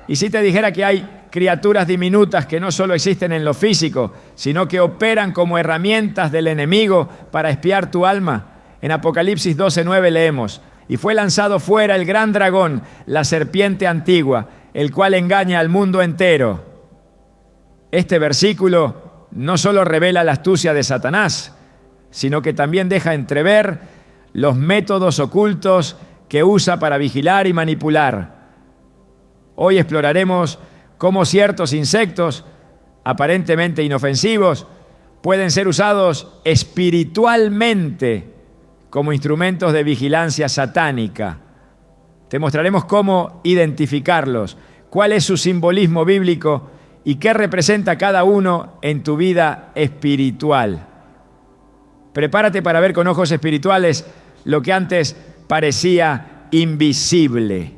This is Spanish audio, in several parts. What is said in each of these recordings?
Y si te dijera que hay criaturas diminutas que no solo existen en lo físico, sino que operan como herramientas del enemigo para espiar tu alma. En Apocalipsis 12:9 leemos: y fue lanzado fuera el gran dragón, la serpiente antigua, el cual engaña al mundo entero. Este versículo no solo revela la astucia de Satanás, sino que también deja entrever los métodos ocultos que usa para vigilar y manipular. Hoy exploraremos cómo ciertos insectos, aparentemente inofensivos, pueden ser usados espiritualmente como instrumentos de vigilancia satánica. Te mostraremos cómo identificarlos, cuál es su simbolismo bíblico y qué representa cada uno en tu vida espiritual. Prepárate para ver con ojos espirituales lo que antes parecía invisible.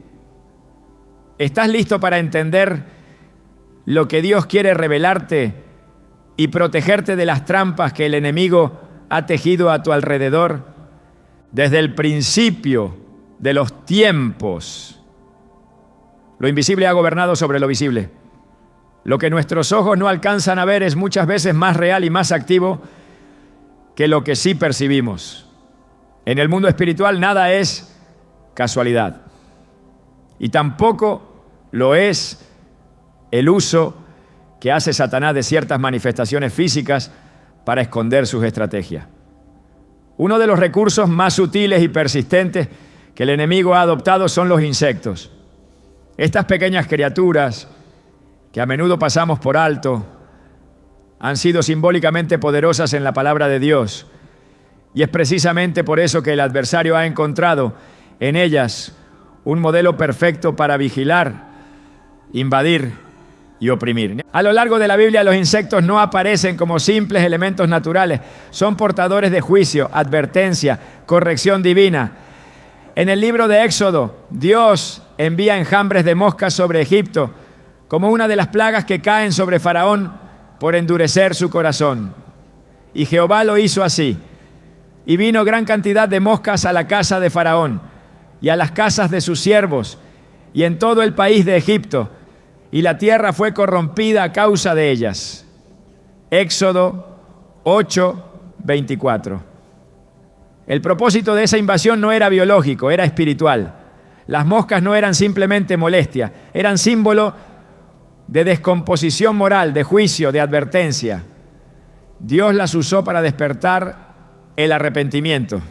¿Estás listo para entender lo que Dios quiere revelarte y protegerte de las trampas que el enemigo ha tejido a tu alrededor? Desde el principio de los tiempos, lo invisible ha gobernado sobre lo visible. Lo que nuestros ojos no alcanzan a ver es muchas veces más real y más activo que lo que sí percibimos. En el mundo espiritual nada es casualidad. Y tampoco lo es el uso que hace Satanás de ciertas manifestaciones físicas para esconder sus estrategias. Uno de los recursos más sutiles y persistentes que el enemigo ha adoptado son los insectos. Estas pequeñas criaturas que a menudo pasamos por alto han sido simbólicamente poderosas en la palabra de Dios. Y es precisamente por eso que el adversario ha encontrado en ellas un modelo perfecto para vigilar, invadir y oprimir. A lo largo de la Biblia, los insectos no aparecen como simples elementos naturales. Son portadores de juicio, advertencia, corrección divina. En el libro de Éxodo, Dios envía enjambres de moscas sobre Egipto como una de las plagas que caen sobre Faraón por endurecer su corazón. Y Jehová lo hizo así. Y vino gran cantidad de moscas a la casa de Faraón y a las casas de sus siervos, y en todo el país de Egipto, y la tierra fue corrompida a causa de ellas. Éxodo 8:24. El propósito de esa invasión no era biológico, era espiritual. Las moscas no eran simplemente molestia, eran símbolo de descomposición moral, de juicio, de advertencia. Dios las usó para despertar el arrepentimiento,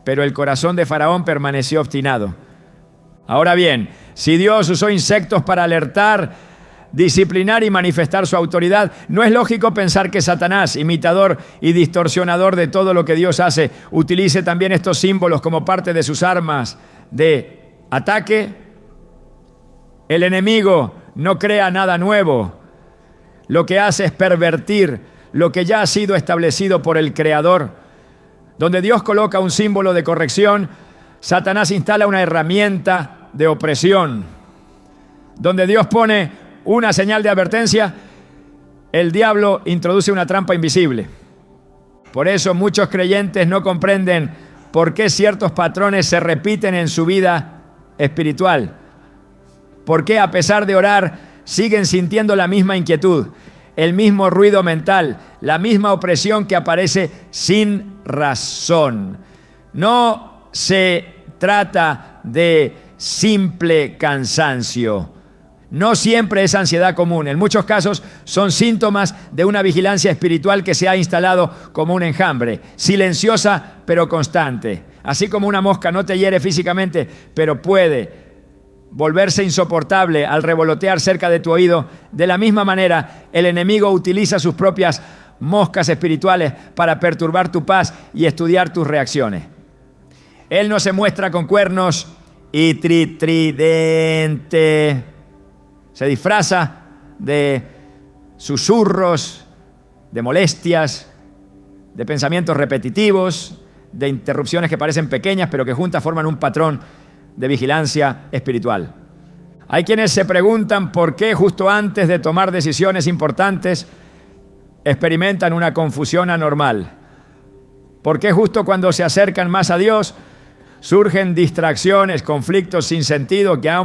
pero el corazón de Faraón permaneció obstinado. Ahora bien, si Dios usó insectos para alertar, disciplinar y manifestar su autoridad, no es lógico pensar que Satanás, imitador y distorsionador de todo lo que Dios hace, utilice también estos símbolos como parte de sus armas de ataque. El enemigo no crea nada nuevo. Lo que hace es pervertir lo que ya ha sido establecido por el Creador. Donde Dios coloca un símbolo de corrección, Satanás instala una herramienta de opresión. Donde Dios pone una señal de advertencia, el diablo introduce una trampa invisible. Por eso muchos creyentes no comprenden por qué ciertos patrones se repiten en su vida espiritual. Por qué, a pesar de orar, siguen sintiendo la misma inquietud, el mismo ruido mental, la misma opresión que aparece sin razón. No se trata de simple cansancio. No siempre es ansiedad común. En muchos casos son síntomas de una vigilancia espiritual que se ha instalado como un enjambre, silenciosa pero constante. Así como una mosca no te hiere físicamente, pero puede volverse insoportable al revolotear cerca de tu oído, de la misma manera el enemigo utiliza sus propias moscas espirituales para perturbar tu paz y estudiar tus reacciones. Él no se muestra con cuernos y tridente. Se disfraza de susurros, de molestias, de pensamientos repetitivos, de interrupciones que parecen pequeñas pero que juntas forman un patrón de vigilancia espiritual. Hay quienes se preguntan por qué justo antes de tomar decisiones importantes experimentan una confusión anormal. ¿Por qué justo cuando se acercan más a Dios surgen distracciones, conflictos sin sentido que a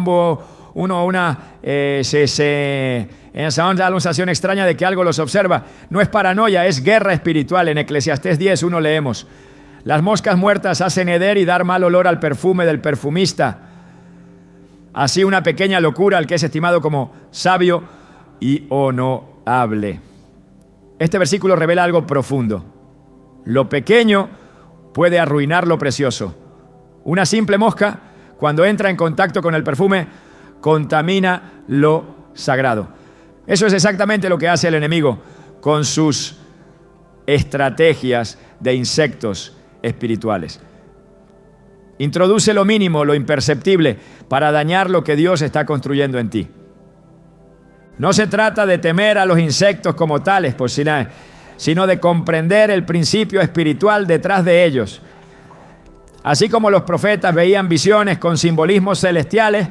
uno o una da la sensación extraña de que algo los observa. No es paranoia, es guerra espiritual. En Eclesiastés 10:1 leemos: las moscas muertas hacen heder y dar mal olor al perfume del perfumista. Así una pequeña locura al que es estimado como sabio y honorable. Este versículo revela algo profundo. Lo pequeño puede arruinar lo precioso. Una simple mosca, cuando entra en contacto con el perfume, contamina lo sagrado. Eso es exactamente lo que hace el enemigo con sus estrategias de insectos espirituales. Introduce lo mínimo, lo imperceptible, para dañar lo que Dios está construyendo en ti. No se trata de temer a los insectos como tales, sino de comprender el principio espiritual detrás de ellos. Así como los profetas veían visiones con simbolismos celestiales,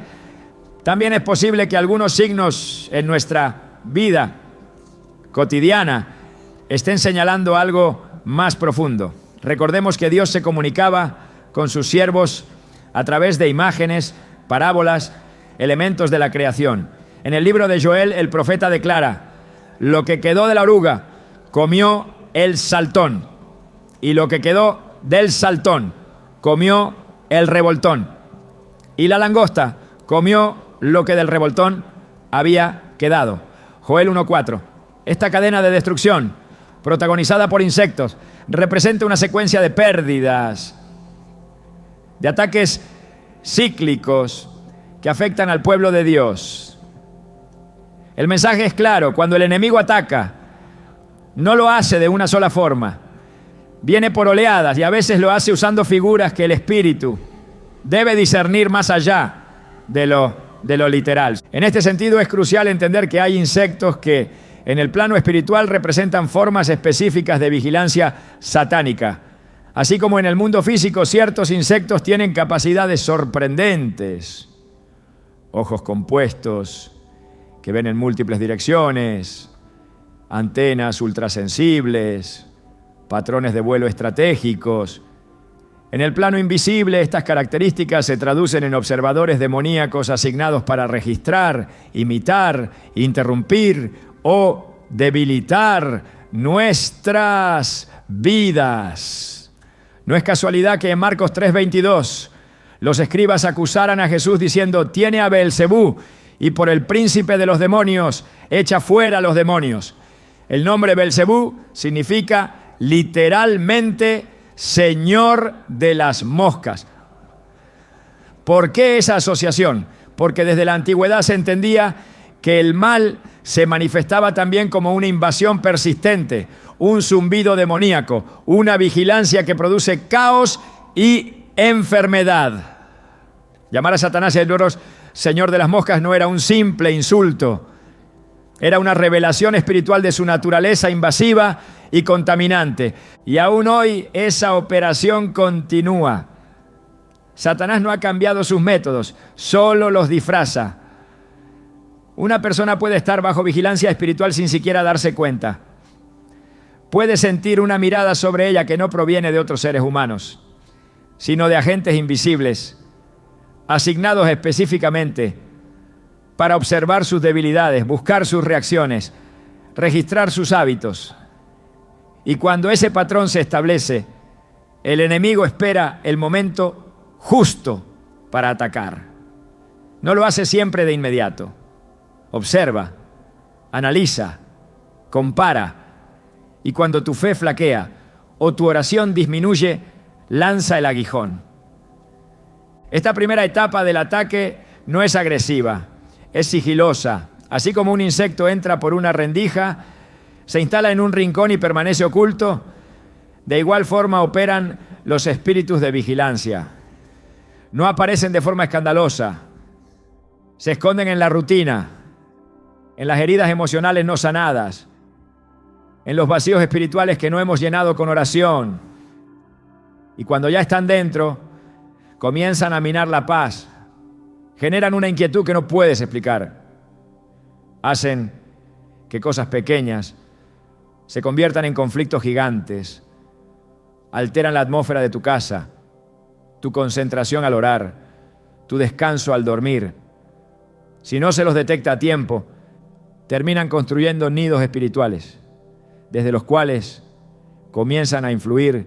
también es posible que algunos signos en nuestra vida cotidiana estén señalando algo más profundo. Recordemos que Dios se comunicaba con sus siervos a través de imágenes, parábolas, elementos de la creación. En el libro de Joel, el profeta declara: lo que quedó de la oruga comió el saltón, y lo que quedó del saltón comió el revoltón, y la langosta comió lo que del revoltón había quedado. Joel 1:4. Esta cadena de destrucción, protagonizada por insectos, representa una secuencia de pérdidas, de ataques cíclicos que afectan al pueblo de Dios. El mensaje es claro: cuando el enemigo ataca, no lo hace de una sola forma. Viene por oleadas y a veces lo hace usando figuras que el espíritu debe discernir más allá de lo literal. En este sentido es crucial entender que hay insectos que en el plano espiritual representan formas específicas de vigilancia satánica. Así como en el mundo físico ciertos insectos tienen capacidades sorprendentes, ojos compuestos que ven en múltiples direcciones, antenas ultrasensibles, patrones de vuelo estratégicos. En el plano invisible, estas características se traducen en observadores demoníacos asignados para registrar, imitar, interrumpir o debilitar nuestras vidas. No es casualidad que en Marcos 3:22 los escribas acusaran a Jesús diciendo: tiene a Beelzebú y por el príncipe de los demonios echa fuera a los demonios. El nombre Beelzebú significa literalmente Señor de las moscas. ¿Por qué esa asociación? Porque desde la antigüedad se entendía que el mal se manifestaba también como una invasión persistente, un zumbido demoníaco, una vigilancia que produce caos y enfermedad. Llamar a Satanás y a los Señor de las moscas no era un simple insulto, era una revelación espiritual de su naturaleza invasiva y contaminante. Y aún hoy esa operación continúa. Satanás no ha cambiado sus métodos, solo los disfraza. Una persona puede estar bajo vigilancia espiritual sin siquiera darse cuenta. Puede sentir una mirada sobre ella que no proviene de otros seres humanos, sino de agentes invisibles, asignados específicamente para observar sus debilidades, buscar sus reacciones, registrar sus hábitos. Y cuando ese patrón se establece, el enemigo espera el momento justo para atacar. No lo hace siempre de inmediato. Observa, analiza, compara, y cuando tu fe flaquea o tu oración disminuye, lanza el aguijón. Esta primera etapa del ataque no es agresiva, es sigilosa. Así como un insecto entra por una rendija, se instala en un rincón y permanece oculto, de igual forma operan los espíritus de vigilancia. No aparecen de forma escandalosa, se esconden en la rutina, en las heridas emocionales no sanadas, en los vacíos espirituales que no hemos llenado con oración. Y cuando ya están dentro, comienzan a minar la paz, generan una inquietud que no puedes explicar. Hacen que cosas pequeñas se conviertan en conflictos gigantes, alteran la atmósfera de tu casa, tu concentración al orar, tu descanso al dormir, Si no se los detecta a tiempo, terminan construyendo nidos espirituales, desde los cuales comienzan a influir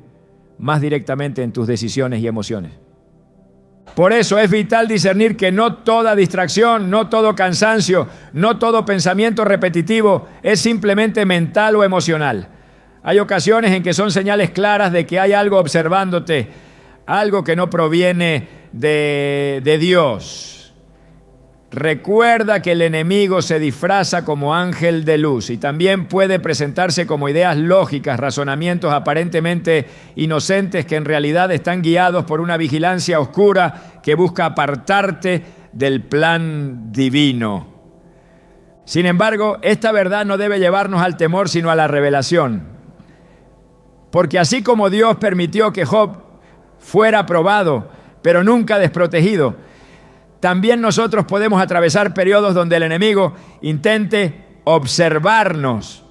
más directamente en tus decisiones y emociones. Por eso es vital discernir que no toda distracción, no todo cansancio, no todo pensamiento repetitivo es simplemente mental o emocional. Hay ocasiones en que son señales claras de que hay algo observándote, algo que no proviene de Dios. Recuerda que el enemigo se disfraza como ángel de luz y también puede presentarse como ideas lógicas, razonamientos aparentemente inocentes que en realidad están guiados por una vigilancia oscura que busca apartarte del plan divino. Sin embargo, esta verdad no debe llevarnos al temor, sino a la revelación. Porque así como Dios permitió que Job fuera probado, pero nunca desprotegido, también nosotros podemos atravesar periodos donde el enemigo intente observarnos,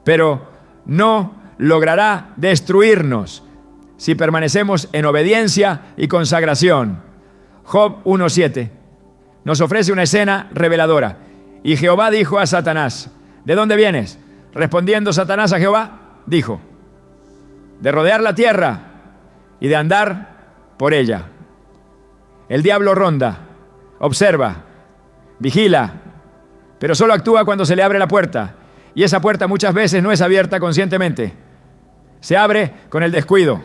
pero no logrará destruirnos si permanecemos en obediencia y consagración. Job 1:7 nos ofrece una escena reveladora. Y Jehová dijo a Satanás, ¿de dónde vienes? Respondiendo Satanás a Jehová, dijo, de rodear la tierra y de andar por ella. El diablo ronda, observa, vigila, pero solo actúa cuando se le abre la puerta. Y esa puerta muchas veces no es abierta conscientemente. Se abre con el descuido,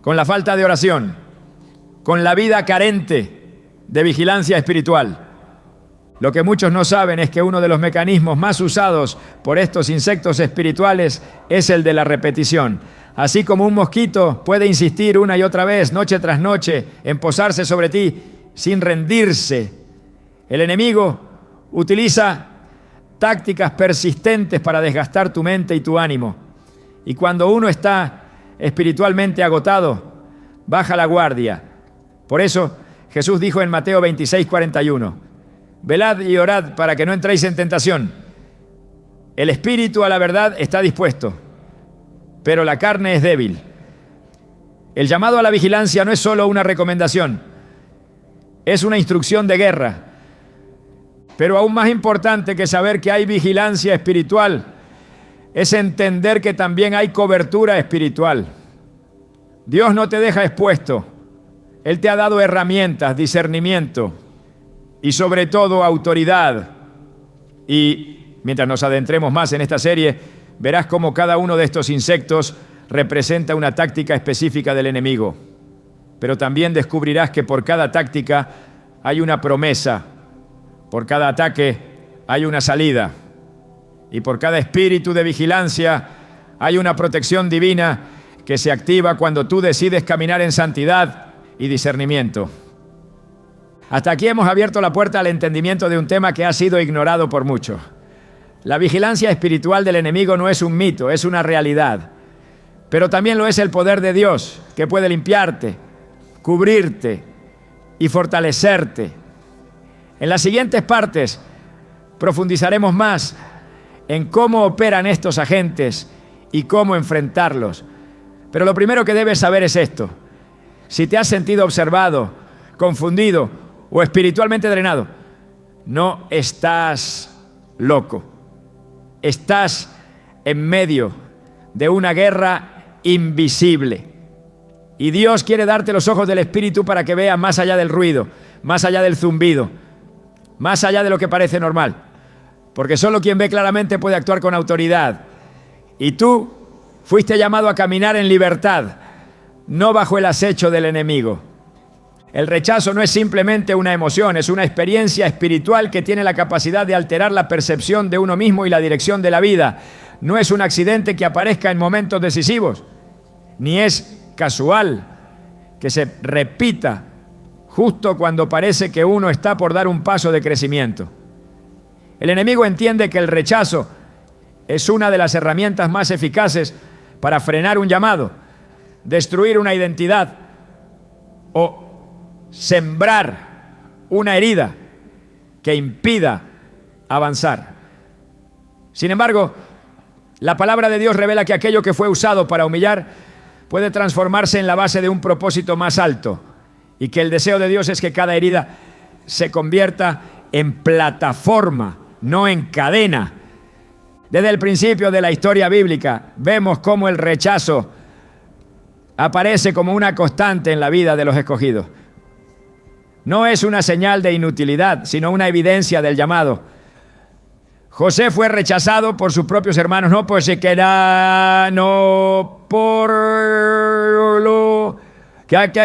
con la falta de oración, con la vida carente de vigilancia espiritual. Lo que muchos no saben es que uno de los mecanismos más usados por estos insectos espirituales es el de la repetición. Así como un mosquito puede insistir una y otra vez, noche tras noche, en posarse sobre ti sin rendirse, el enemigo utiliza tácticas persistentes para desgastar tu mente y tu ánimo. Y cuando uno está espiritualmente agotado, baja la guardia. Por eso Jesús dijo en Mateo 26:41, velad y orad para que no entréis en tentación. El espíritu a la verdad está dispuesto, pero la carne es débil. El llamado a la vigilancia no es solo una recomendación, es una instrucción de guerra. Pero aún más importante que saber que hay vigilancia espiritual es entender que también hay cobertura espiritual. Dios no te deja expuesto. Él te ha dado herramientas, discernimiento y sobre todo autoridad. Y mientras nos adentremos más en esta serie, verás cómo cada uno de estos insectos representa una táctica específica del enemigo. Pero también descubrirás que por cada táctica hay una promesa, por cada ataque hay una salida, y por cada espíritu de vigilancia hay una protección divina que se activa cuando tú decides caminar en santidad y discernimiento. Hasta aquí hemos abierto la puerta al entendimiento de un tema que ha sido ignorado por muchos. La vigilancia espiritual del enemigo no es un mito, es una realidad. Pero también lo es el poder de Dios, que puede limpiarte, cubrirte y fortalecerte. En las siguientes partes profundizaremos más en cómo operan estos agentes y cómo enfrentarlos. Pero lo primero que debes saber es esto. Si te has sentido observado, confundido o espiritualmente drenado, no estás loco. Estás en medio de una guerra invisible. Y Dios quiere darte los ojos del Espíritu para que veas más allá del ruido, más allá del zumbido, más allá de lo que parece normal. Porque solo quien ve claramente puede actuar con autoridad. Y tú fuiste llamado a caminar en libertad, no bajo el acecho del enemigo. El rechazo no es simplemente una emoción, es una experiencia espiritual que tiene la capacidad de alterar la percepción de uno mismo y la dirección de la vida. No es un accidente que aparezca en momentos decisivos, ni es casual que se repita justo cuando parece que uno está por dar un paso de crecimiento. El enemigo entiende que el rechazo es una de las herramientas más eficaces para frenar un llamado, destruir una identidad o sembrar una herida que impida avanzar. Sin embargo, la palabra de Dios revela que aquello que fue usado para humillar puede transformarse en la base de un propósito más alto, y que el deseo de Dios es que cada herida se convierta en plataforma, no en cadena. Desde el principio de la historia bíblica vemos cómo el rechazo aparece como una constante en la vida de los escogidos. No es una señal de inutilidad, sino una evidencia del llamado. José fue rechazado por sus propios hermanos, no por ser que era, no por lo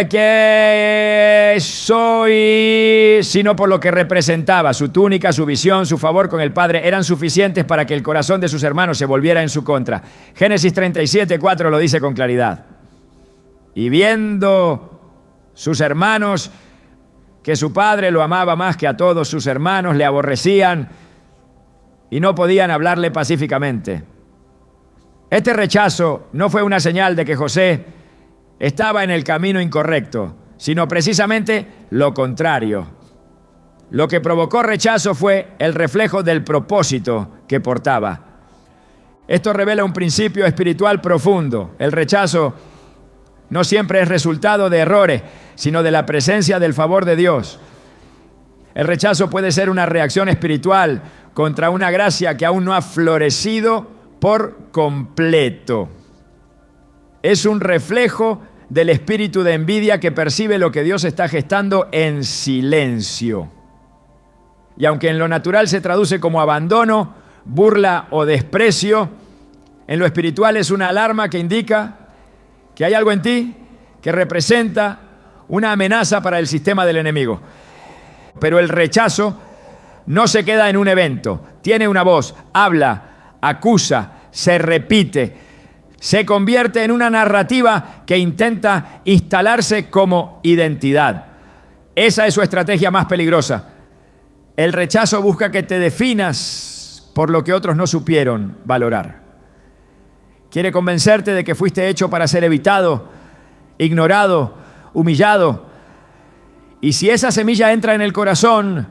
que soy, sino por lo que representaba. Su túnica, su visión, su favor con el Padre eran suficientes para que el corazón de sus hermanos se volviera en su contra. Génesis 37:4 lo dice con claridad. Y viendo sus hermanos que su padre lo amaba más que a todos sus hermanos, le aborrecían y no podían hablarle pacíficamente. Este rechazo no fue una señal de que José estaba en el camino incorrecto, sino precisamente lo contrario. Lo que provocó rechazo fue el reflejo del propósito que portaba. Esto revela un principio espiritual profundo. El rechazo no siempre es resultado de errores, sino de la presencia del favor de Dios. El rechazo puede ser una reacción espiritual contra una gracia que aún no ha florecido por completo. Es un reflejo del espíritu de envidia que percibe lo que Dios está gestando en silencio. Y aunque en lo natural se traduce como abandono, burla o desprecio, en lo espiritual es una alarma que indica que hay algo en ti que representa una amenaza para el sistema del enemigo. Pero el rechazo no se queda en un evento, tiene una voz, habla, acusa, se repite, se convierte en una narrativa que intenta instalarse como identidad. Esa es su estrategia más peligrosa. El rechazo busca que te definas por lo que otros no supieron valorar. Quiere convencerte de que fuiste hecho para ser evitado, ignorado, humillado. Y si esa semilla entra en el corazón,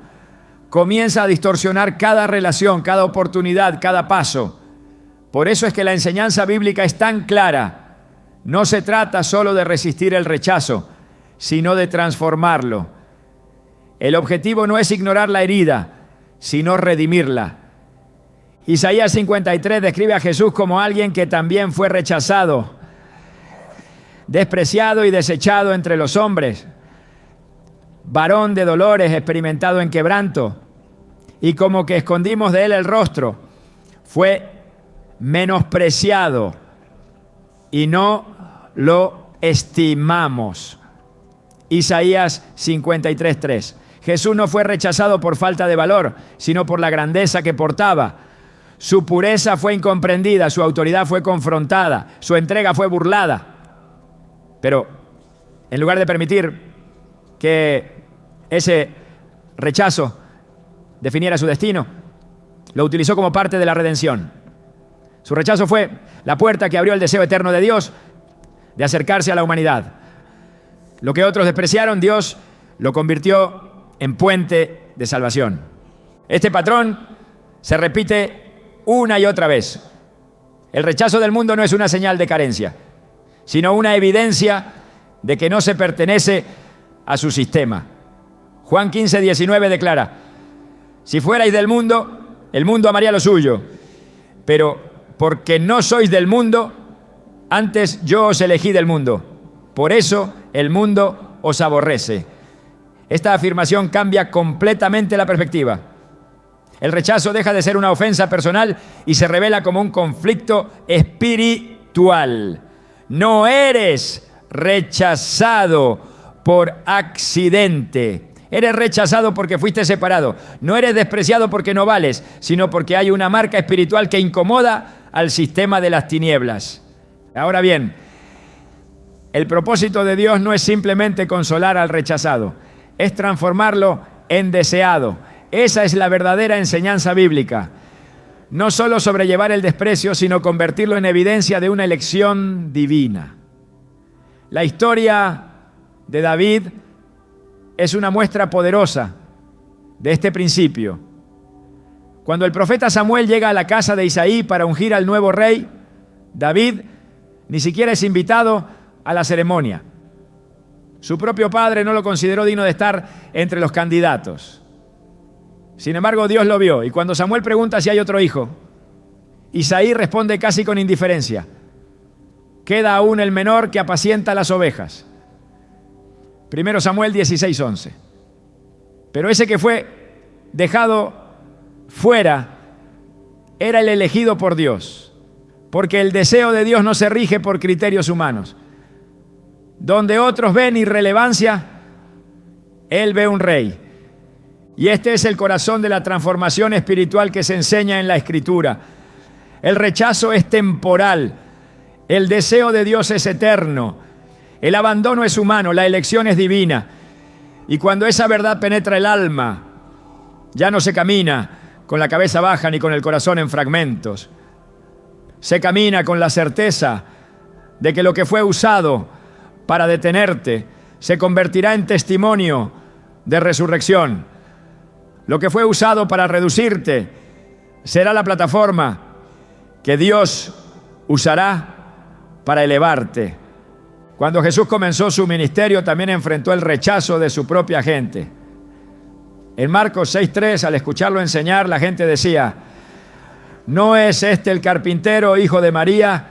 comienza a distorsionar cada relación, cada oportunidad, cada paso. Por eso es que la enseñanza bíblica es tan clara. No se trata solo de resistir el rechazo, sino de transformarlo. El objetivo no es ignorar la herida, sino redimirla. Isaías 53 describe a Jesús como alguien que también fue rechazado, despreciado y desechado entre los hombres, varón de dolores, experimentado en quebranto, y como que escondimos de él el rostro. Fue menospreciado y no lo estimamos. Isaías 53:3. Jesús no fue rechazado por falta de valor, sino por la grandeza que portaba. Su pureza fue incomprendida, su autoridad fue confrontada, su entrega fue burlada. Pero en lugar de permitir que ese rechazo definiera su destino, lo utilizó como parte de la redención. Su rechazo fue la puerta que abrió el deseo eterno de Dios de acercarse a la humanidad. Lo que otros despreciaron, Dios lo convirtió en puente de salvación. Este patrón se repite una y otra vez. El rechazo del mundo no es una señal de carencia, sino una evidencia de que no se pertenece a su sistema. Juan 15:19 declara: si fuerais del mundo, el mundo amaría lo suyo, pero porque no sois del mundo, antes yo os elegí del mundo. Por eso el mundo os aborrece. Esta afirmación cambia completamente la perspectiva. El rechazo deja de ser una ofensa personal y se revela como un conflicto espiritual. No eres rechazado por accidente. Eres rechazado porque fuiste separado. No eres despreciado porque no vales, sino porque hay una marca espiritual que incomoda al sistema de las tinieblas. Ahora bien, el propósito de Dios no es simplemente consolar al rechazado, es transformarlo en deseado. Esa es la verdadera enseñanza bíblica. No solo sobrellevar el desprecio, sino convertirlo en evidencia de una elección divina. La historia de David es una muestra poderosa de este principio. Cuando el profeta Samuel llega a la casa de Isaí para ungir al nuevo rey, David ni siquiera es invitado a la ceremonia. Su propio padre no lo consideró digno de estar entre los candidatos. Sin embargo, Dios lo vio. Y cuando Samuel pregunta si hay otro hijo, Isaí responde casi con indiferencia: queda aún el menor que apacienta las ovejas. 1 Samuel 16:11. Pero ese que fue dejado fuera era el elegido por Dios, porque el deseo de Dios no se rige por criterios humanos. Donde otros ven irrelevancia, Él ve un rey. Y este es el corazón de la transformación espiritual que se enseña en la Escritura. El rechazo es temporal, el deseo de Dios es eterno, el abandono es humano, la elección es divina. Y cuando esa verdad penetra el alma, ya no se camina con la cabeza baja ni con el corazón en fragmentos. Se camina con la certeza de que lo que fue usado para detenerte se convertirá en testimonio de resurrección. Lo que fue usado para reducirte será la plataforma que Dios usará para elevarte. Cuando Jesús comenzó su ministerio, también enfrentó el rechazo de su propia gente. En Marcos 6:3, al escucharlo enseñar, la gente decía: ¿no es este el carpintero, hijo de María?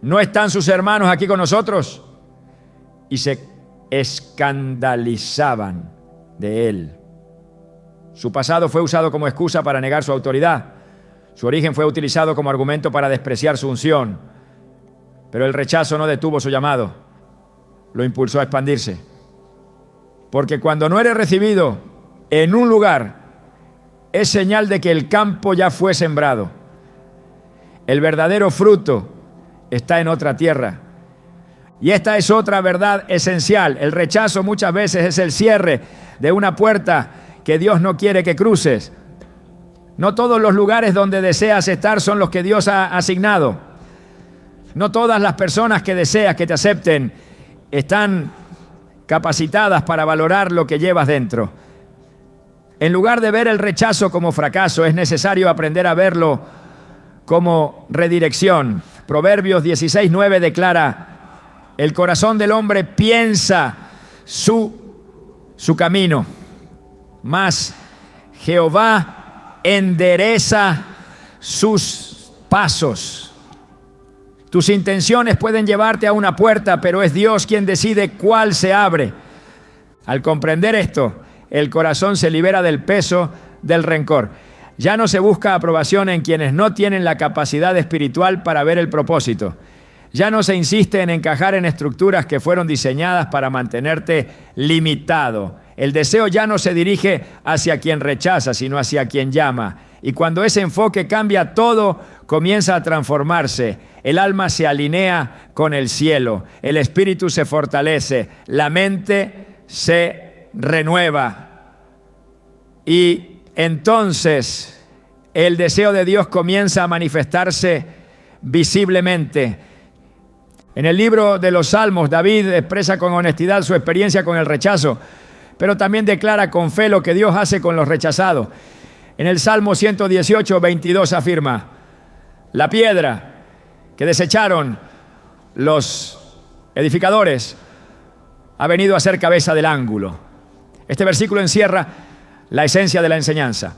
¿No están sus hermanos aquí con nosotros? Y se escandalizaban de él. Su pasado fue usado como excusa para negar su autoridad. Su origen fue utilizado como argumento para despreciar su unción. Pero el rechazo no detuvo su llamado, lo impulsó a expandirse. Porque cuando no eres recibido en un lugar, es señal de que el campo ya fue sembrado. El verdadero fruto está en otra tierra. Y esta es otra verdad esencial. El rechazo muchas veces es el cierre de una puerta que Dios no quiere que cruces. No todos los lugares donde deseas estar son los que Dios ha asignado. No todas las personas que deseas que te acepten están capacitadas para valorar lo que llevas dentro. En lugar de ver el rechazo como fracaso, es necesario aprender a verlo como redirección. Proverbios 16:9 declara: el corazón del hombre piensa su camino, mas Jehová endereza sus pasos. Tus intenciones pueden llevarte a una puerta, pero es Dios quien decide cuál se abre. Al comprender esto, el corazón se libera del peso del rencor. Ya no se busca aprobación en quienes no tienen la capacidad espiritual para ver el propósito. Ya no se insiste en encajar en estructuras que fueron diseñadas para mantenerte limitado. El deseo ya no se dirige hacia quien rechaza, sino hacia quien llama. Y cuando ese enfoque cambia, todo comienza a transformarse. El alma se alinea con el cielo, el espíritu se fortalece, la mente se renueva. Y entonces el deseo de Dios comienza a manifestarse visiblemente. En el libro de los Salmos, David expresa con honestidad su experiencia con el rechazo, pero también declara con fe lo que Dios hace con los rechazados. En el Salmo 118:22 afirma: la piedra que desecharon los edificadores ha venido a ser cabeza del ángulo. Este versículo encierra la esencia de la enseñanza.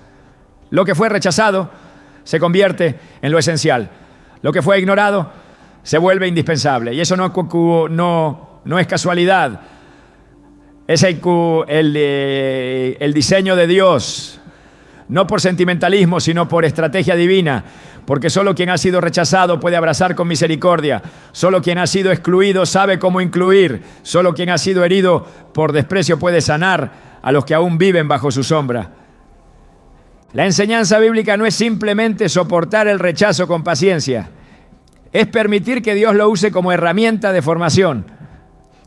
Lo que fue rechazado se convierte en lo esencial. Lo que fue ignorado se vuelve indispensable. Y eso no es casualidad. Es el diseño de Dios. No por sentimentalismo, sino por estrategia divina. Porque solo quien ha sido rechazado puede abrazar con misericordia. Solo quien ha sido excluido sabe cómo incluir. Solo quien ha sido herido por desprecio puede sanar a los que aún viven bajo su sombra. La enseñanza bíblica no es simplemente soportar el rechazo con paciencia. Es permitir que Dios lo use como herramienta de formación.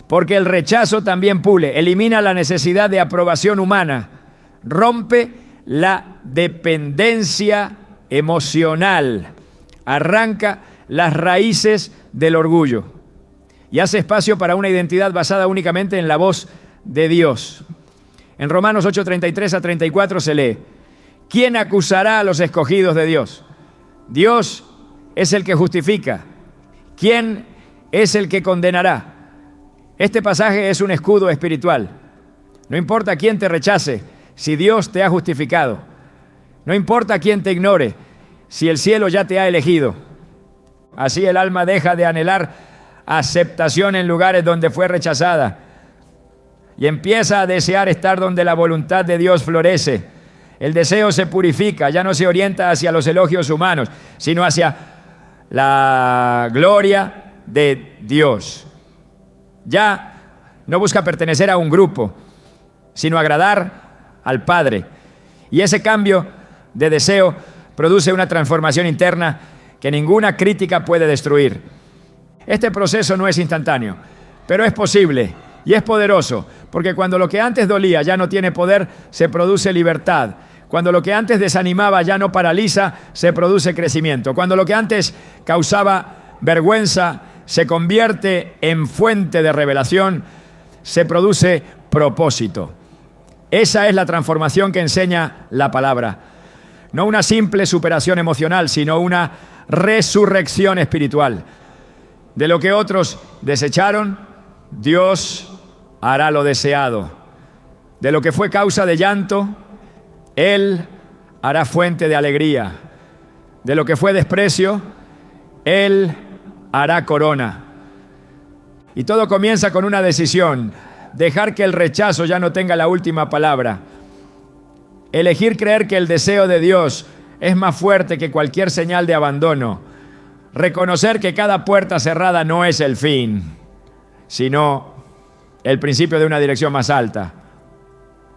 Porque el rechazo también pule, elimina la necesidad de aprobación humana, rompe la dependencia emocional, arranca las raíces del orgullo y hace espacio para una identidad basada únicamente en la voz de Dios. En Romanos 8:33-34 se lee: ¿quién acusará a los escogidos de Dios? Dios es el que justifica. ¿Quién es el que condenará? Este pasaje es un escudo espiritual. No importa quién te rechace, si Dios te ha justificado. No importa quién te ignore, si el cielo ya te ha elegido. Así el alma deja de anhelar aceptación en lugares donde fue rechazada y empieza a desear estar donde la voluntad de Dios florece. El deseo se purifica, ya no se orienta hacia los elogios humanos, sino hacia la gloria de Dios. Ya no busca pertenecer a un grupo, sino agradar al Padre. Y ese cambio de deseo produce una transformación interna que ninguna crítica puede destruir. Este proceso no es instantáneo, pero es posible y es poderoso, porque cuando lo que antes dolía ya no tiene poder, se produce libertad. Cuando lo que antes desanimaba ya no paraliza, se produce crecimiento. Cuando lo que antes causaba vergüenza se convierte en fuente de revelación, se produce propósito. Esa es la transformación que enseña la palabra. No una simple superación emocional, sino una resurrección espiritual. De lo que otros desecharon, Dios hará lo deseado. De lo que fue causa de llanto, Él hará fuente de alegría. De lo que fue desprecio, Él hará corona. Y todo comienza con una decisión: dejar que el rechazo ya no tenga la última palabra. Elegir creer que el deseo de Dios es más fuerte que cualquier señal de abandono. Reconocer que cada puerta cerrada no es el fin, sino el principio de una dirección más alta.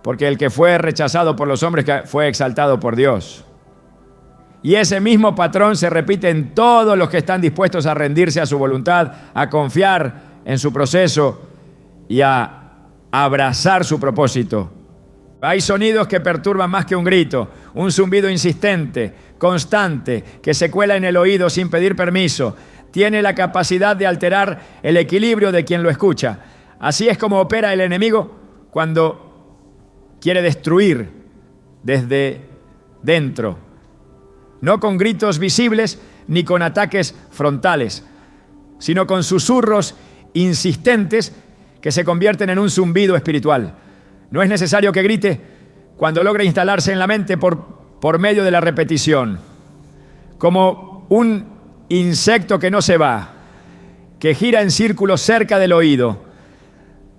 Porque el que fue rechazado por los hombres fue exaltado por Dios. Y ese mismo patrón se repite en todos los que están dispuestos a rendirse a su voluntad, a confiar en su proceso y a abrazar su propósito. Hay sonidos que perturban más que un grito, un zumbido insistente, constante, que se cuela en el oído sin pedir permiso. Tiene la capacidad de alterar el equilibrio de quien lo escucha. Así es como opera el enemigo cuando quiere destruir desde dentro. No con gritos visibles ni con ataques frontales, sino con susurros insistentes que se convierten en un zumbido espiritual. No es necesario que grite cuando logra instalarse en la mente por medio de la repetición. Como un insecto que no se va, que gira en círculos cerca del oído.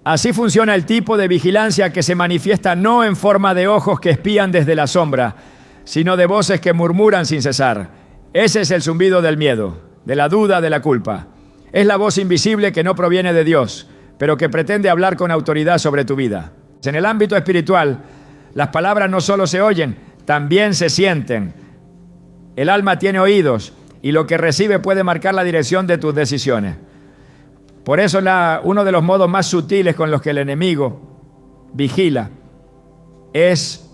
Así funciona el tipo de vigilancia que se manifiesta no en forma de ojos que espían desde la sombra, sino de voces que murmuran sin cesar. Ese es el zumbido del miedo, de la duda, de la culpa. Es la voz invisible que no proviene de Dios, pero que pretende hablar con autoridad sobre tu vida. En el ámbito espiritual, las palabras no solo se oyen, también se sienten. El alma tiene oídos y lo que recibe puede marcar la dirección de tus decisiones. Por eso uno de los modos más sutiles con los que el enemigo vigila es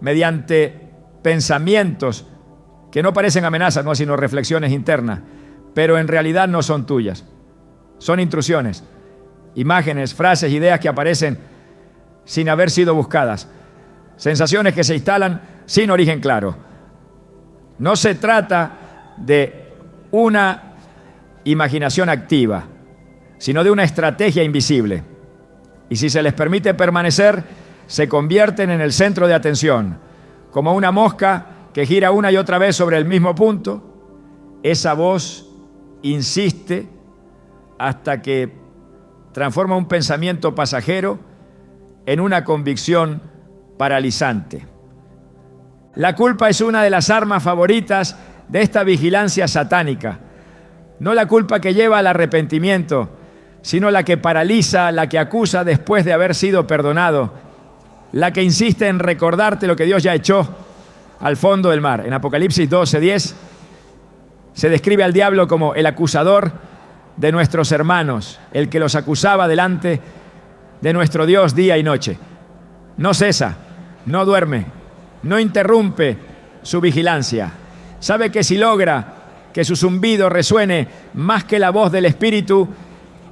mediante pensamientos que no parecen amenazas, no, sino reflexiones internas, pero en realidad no son tuyas. Son intrusiones, imágenes, frases, ideas que aparecen sin haber sido buscadas, sensaciones que se instalan sin origen claro. No se trata de una imaginación activa, sino de una estrategia invisible. Y si se les permite permanecer, se convierten en el centro de atención, como una mosca que gira una y otra vez sobre el mismo punto. Esa voz insiste hasta que transforma un pensamiento pasajero en una convicción paralizante. La culpa es una de las armas favoritas de esta vigilancia satánica. No la culpa que lleva al arrepentimiento, sino la que paraliza, la que acusa después de haber sido perdonado, la que insiste en recordarte lo que Dios ya echó al fondo del mar. En Apocalipsis 12:10 se describe al diablo como el acusador de nuestros hermanos, el que los acusaba delante de nuestro Dios día y noche. No cesa, no duerme, no interrumpe su vigilancia. Sabe que si logra que su zumbido resuene más que la voz del Espíritu,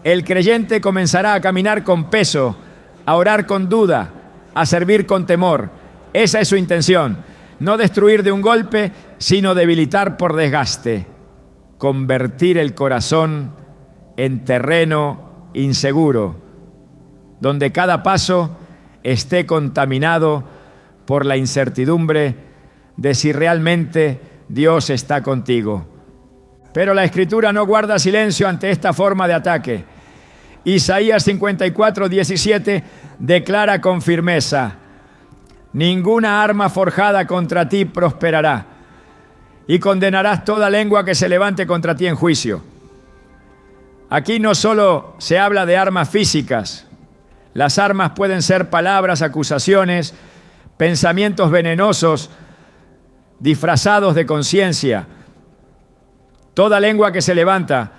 el creyente comenzará a caminar con peso, a orar con duda, a servir con temor. Esa es su intención. No destruir de un golpe, sino debilitar por desgaste. Convertir el corazón en terreno inseguro, donde cada paso esté contaminado por la incertidumbre de si realmente Dios está contigo. Pero la Escritura no guarda silencio ante esta forma de ataque. Isaías 54:17 declara con firmeza: ninguna arma forjada contra ti prosperará, y condenarás toda lengua que se levante contra ti en juicio. Aquí no solo se habla de armas físicas. Las armas pueden ser palabras, acusaciones, pensamientos venenosos, disfrazados de conciencia. Toda lengua que se levanta,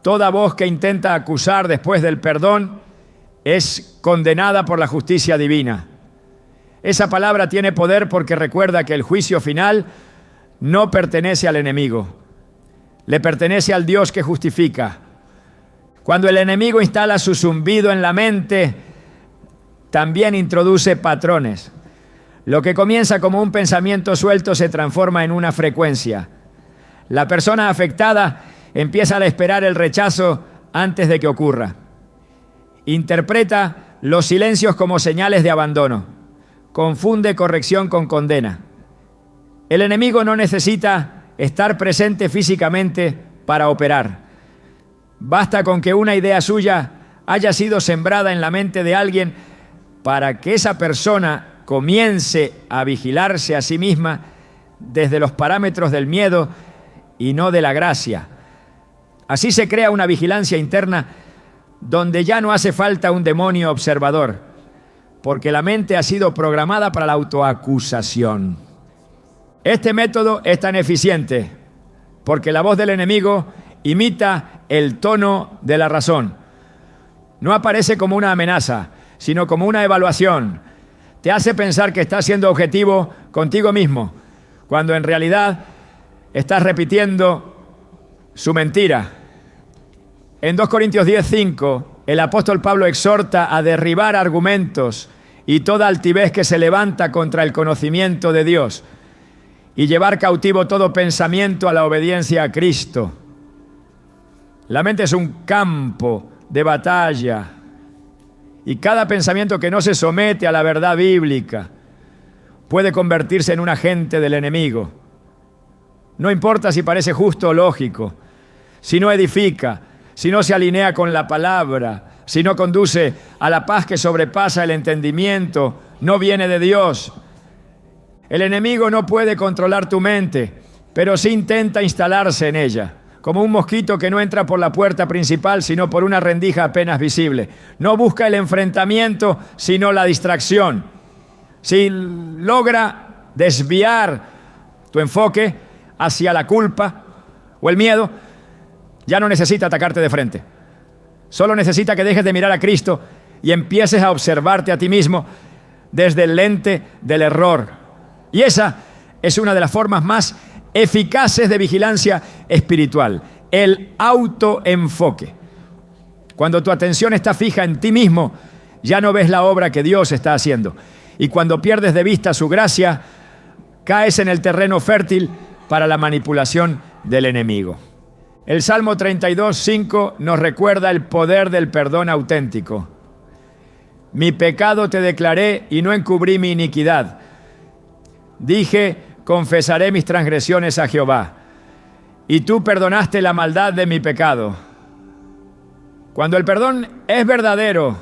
toda voz que intenta acusar después del perdón, es condenada por la justicia divina. Esa palabra tiene poder porque recuerda que el juicio final no pertenece al enemigo, le pertenece al Dios que justifica. Cuando el enemigo instala su zumbido en la mente, también introduce patrones. Lo que comienza como un pensamiento suelto se transforma en una frecuencia. La persona afectada empieza a esperar el rechazo antes de que ocurra. Interpreta los silencios como señales de abandono. Confunde corrección con condena. El enemigo no necesita estar presente físicamente para operar. Basta con que una idea suya haya sido sembrada en la mente de alguien para que esa persona comience a vigilarse a sí misma desde los parámetros del miedo y no de la gracia. Así se crea una vigilancia interna donde ya no hace falta un demonio observador, porque la mente ha sido programada para la autoacusación. Este método es tan eficiente porque la voz del enemigo imita el tono de la razón. No aparece como una amenaza, sino como una evaluación. Te hace pensar que estás siendo objetivo contigo mismo, cuando en realidad estás repitiendo su mentira. En 2 Corintios 10:5, el apóstol Pablo exhorta a derribar argumentos y toda altivez que se levanta contra el conocimiento de Dios y llevar cautivo todo pensamiento a la obediencia a Cristo. La mente es un campo de batalla y cada pensamiento que no se somete a la verdad bíblica puede convertirse en un agente del enemigo. No importa si parece justo o lógico, si no edifica, si no se alinea con la palabra, si no conduce a la paz que sobrepasa el entendimiento, no viene de Dios. El enemigo no puede controlar tu mente, pero sí intenta instalarse en ella, como un mosquito que no entra por la puerta principal, sino por una rendija apenas visible. No busca el enfrentamiento, sino la distracción. Si logra desviar tu enfoque hacia la culpa o el miedo, ya no necesita atacarte de frente. Solo necesita que dejes de mirar a Cristo y empieces a observarte a ti mismo desde el lente del error. Y esa es una de las formas más eficaces de vigilancia espiritual, el autoenfoque. Cuando tu atención está fija en ti mismo, ya no ves la obra que Dios está haciendo. Y cuando pierdes de vista su gracia, caes en el terreno fértil para la manipulación del enemigo. El Salmo 32:5 nos recuerda el poder del perdón auténtico. Mi pecado te declaré y no encubrí mi iniquidad. Dije, confesaré mis transgresiones a Jehová, y tú perdonaste la maldad de mi pecado. Cuando el perdón es verdadero,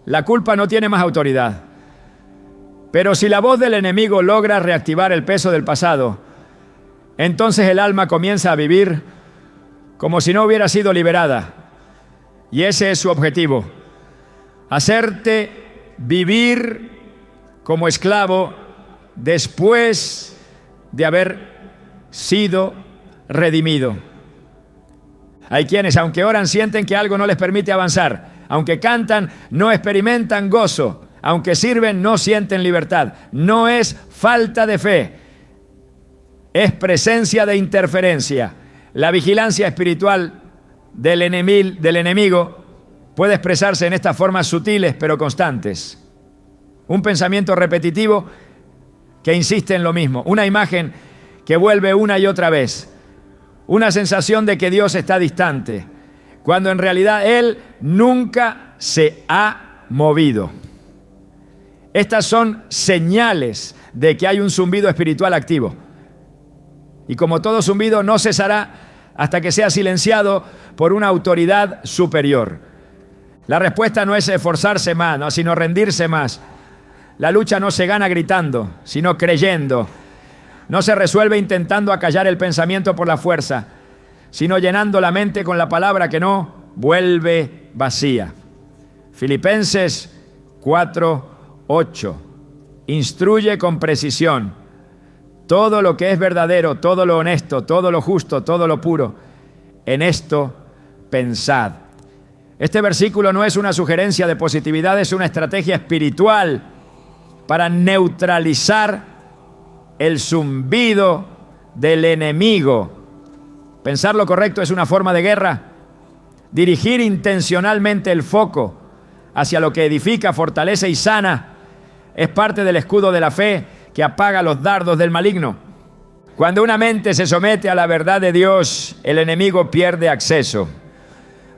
la culpa no tiene más autoridad. Pero si la voz del enemigo logra reactivar el peso del pasado, entonces el alma comienza a vivir como si no hubiera sido liberada. Y ese es su objetivo: hacerte vivir como esclavo después de haber sido redimido. Hay quienes, aunque oran, sienten que algo no les permite avanzar. Aunque cantan, no experimentan gozo. Aunque sirven, no sienten libertad. No es falta de fe, es presencia de interferencia. La vigilancia espiritual del enemigo puede expresarse en estas formas sutiles pero constantes. Un pensamiento repetitivo que insiste en lo mismo, una imagen que vuelve una y otra vez, una sensación de que Dios está distante, cuando en realidad Él nunca se ha movido. Estas son señales de que hay un zumbido espiritual activo. Y como todo zumbido, no cesará hasta que sea silenciado por una autoridad superior. La respuesta no es esforzarse más, ¿no?, sino rendirse más. La lucha no se gana gritando, sino creyendo. No se resuelve intentando acallar el pensamiento por la fuerza, sino llenando la mente con la palabra que no vuelve vacía. Filipenses 4:8. Instruye con precisión todo lo que es verdadero, todo lo honesto, todo lo justo, todo lo puro. En esto pensad. Este versículo no es una sugerencia de positividad, es una estrategia espiritual para neutralizar el zumbido del enemigo. Pensar lo correcto es una forma de guerra. Dirigir intencionalmente el foco hacia lo que edifica, fortalece y sana es parte del escudo de la fe que apaga los dardos del maligno. Cuando una mente se somete a la verdad de Dios, el enemigo pierde acceso,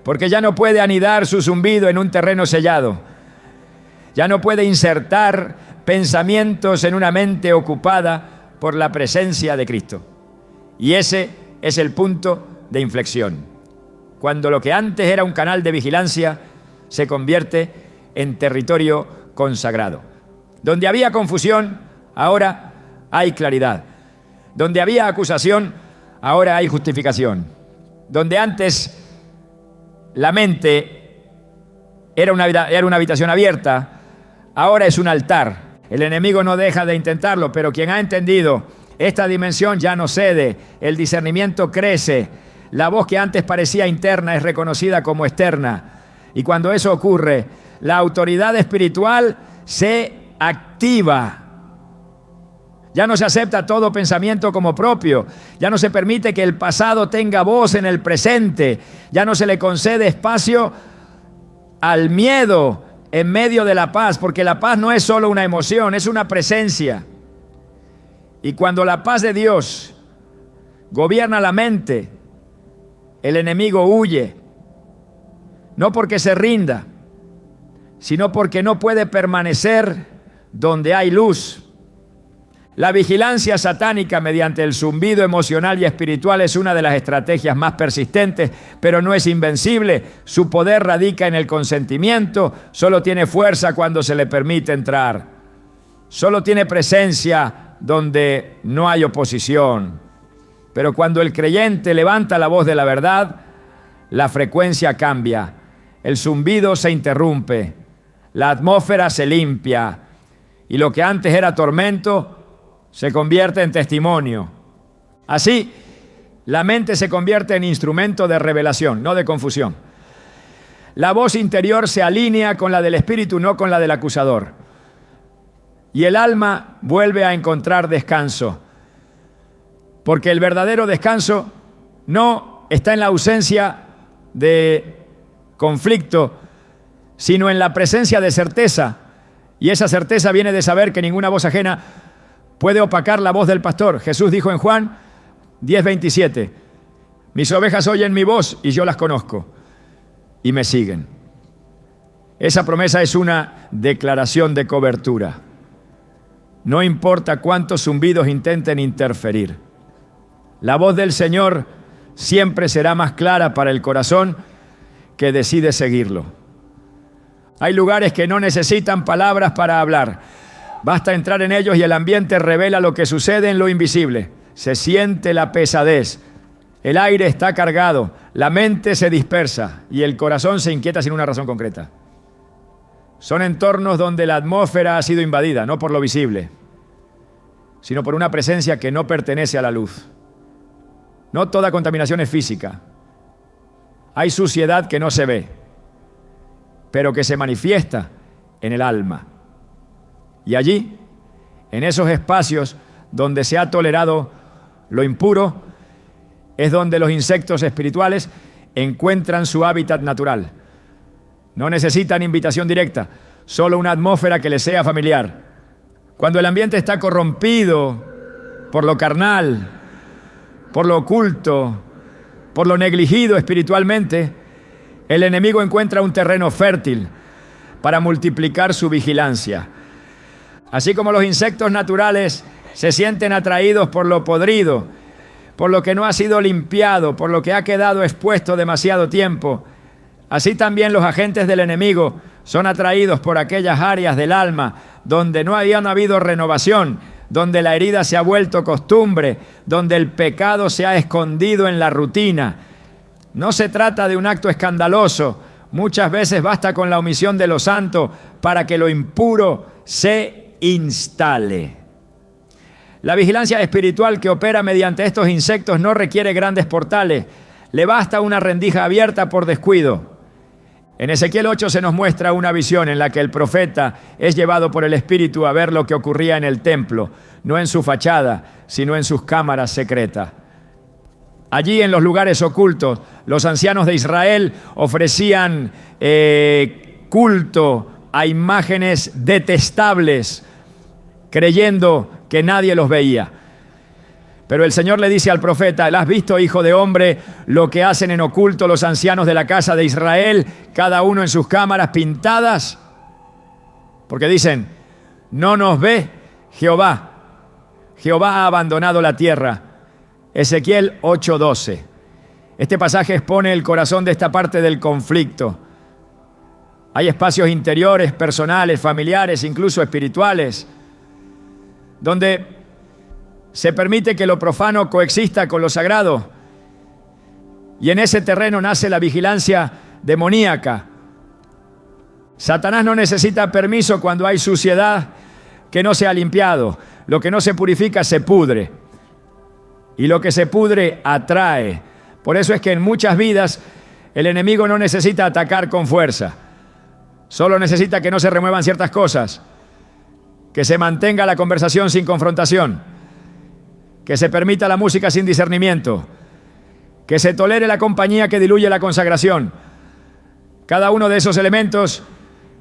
porque ya no puede anidar su zumbido en un terreno sellado. Ya no puede insertar pensamientos en una mente ocupada por la presencia de Cristo. Y ese es el punto de inflexión. Cuando lo que antes era un canal de vigilancia se convierte en territorio consagrado. Donde había confusión, ahora hay claridad. Donde había acusación, ahora hay justificación. Donde antes la mente era una habitación abierta, ahora es un altar. El enemigo no deja de intentarlo, pero quien ha entendido esta dimensión ya no cede. El discernimiento crece. La voz que antes parecía interna es reconocida como externa. Y cuando eso ocurre, la autoridad espiritual se activa. Ya no se acepta todo pensamiento como propio. Ya no se permite que el pasado tenga voz en el presente. Ya no se le concede espacio al miedo en medio de la paz, porque la paz no es solo una emoción, es una presencia. Y cuando la paz de Dios gobierna la mente, el enemigo huye. No porque se rinda, sino porque no puede permanecer donde hay luz. La vigilancia satánica mediante el zumbido emocional y espiritual es una de las estrategias más persistentes, pero no es invencible. Su poder radica en el consentimiento, solo tiene fuerza cuando se le permite entrar. Solo tiene presencia donde no hay oposición. Pero cuando el creyente levanta la voz de la verdad, la frecuencia cambia, el zumbido se interrumpe, la atmósfera se limpia y lo que antes era tormento se convierte en testimonio. Así, la mente se convierte en instrumento de revelación, no de confusión. La voz interior se alinea con la del espíritu, no con la del acusador. Y el alma vuelve a encontrar descanso. Porque el verdadero descanso no está en la ausencia de conflicto, sino en la presencia de certeza. Y esa certeza viene de saber que ninguna voz ajena puede opacar la voz del pastor. Jesús dijo en Juan 10:27, mis ovejas oyen mi voz y yo las conozco y me siguen. Esa promesa es una declaración de cobertura. No importa cuántos zumbidos intenten interferir. La voz del Señor siempre será más clara para el corazón que decide seguirlo. Hay lugares que no necesitan palabras para hablar. Basta entrar en ellos y el ambiente revela lo que sucede en lo invisible. Se siente la pesadez. El aire está cargado, la mente se dispersa y el corazón se inquieta sin una razón concreta. Son entornos donde la atmósfera ha sido invadida, no por lo visible, sino por una presencia que no pertenece a la luz. No toda contaminación es física. Hay suciedad que no se ve, pero que se manifiesta en el alma. Y allí, en esos espacios donde se ha tolerado lo impuro, es donde los insectos espirituales encuentran su hábitat natural. No necesitan invitación directa, solo una atmósfera que les sea familiar. Cuando el ambiente está corrompido por lo carnal, por lo oculto, por lo negligido espiritualmente, el enemigo encuentra un terreno fértil para multiplicar su vigilancia. Así como los insectos naturales se sienten atraídos por lo podrido, por lo que no ha sido limpiado, por lo que ha quedado expuesto demasiado tiempo, así también los agentes del enemigo son atraídos por aquellas áreas del alma donde no habían habido renovación, donde la herida se ha vuelto costumbre, donde el pecado se ha escondido en la rutina. No se trata de un acto escandaloso. Muchas veces basta con la omisión de lo santo para que lo impuro se instale. La vigilancia espiritual que opera mediante estos insectos no requiere grandes portales. Le basta una rendija abierta por descuido. En Ezequiel 8 se nos muestra una visión en la que el profeta es llevado por el Espíritu a ver lo que ocurría en el templo, no en su fachada, sino en sus cámaras secretas. Allí en los lugares ocultos, los ancianos de Israel ofrecían culto a imágenes detestables, creyendo que nadie los veía. Pero el Señor le dice al profeta: ¿has visto, hijo de hombre, lo que hacen en oculto los ancianos de la casa de Israel, cada uno en sus cámaras pintadas? Porque dicen: no nos ve Jehová. Jehová ha abandonado la tierra. Ezequiel 8:12. Este pasaje expone el corazón de esta parte del conflicto. Hay espacios interiores, personales, familiares, incluso espirituales, donde se permite que lo profano coexista con lo sagrado. Y en ese terreno nace la vigilancia demoníaca. Satanás no necesita permiso cuando hay suciedad que no se ha limpiado. Lo que no se purifica se pudre. Y lo que se pudre atrae. Por eso es que en muchas vidas el enemigo no necesita atacar con fuerza. Solo necesita que no se remuevan ciertas cosas. Que se mantenga la conversación sin confrontación. Que se permita la música sin discernimiento, que se tolere la compañía que diluye la consagración. Cada uno de esos elementos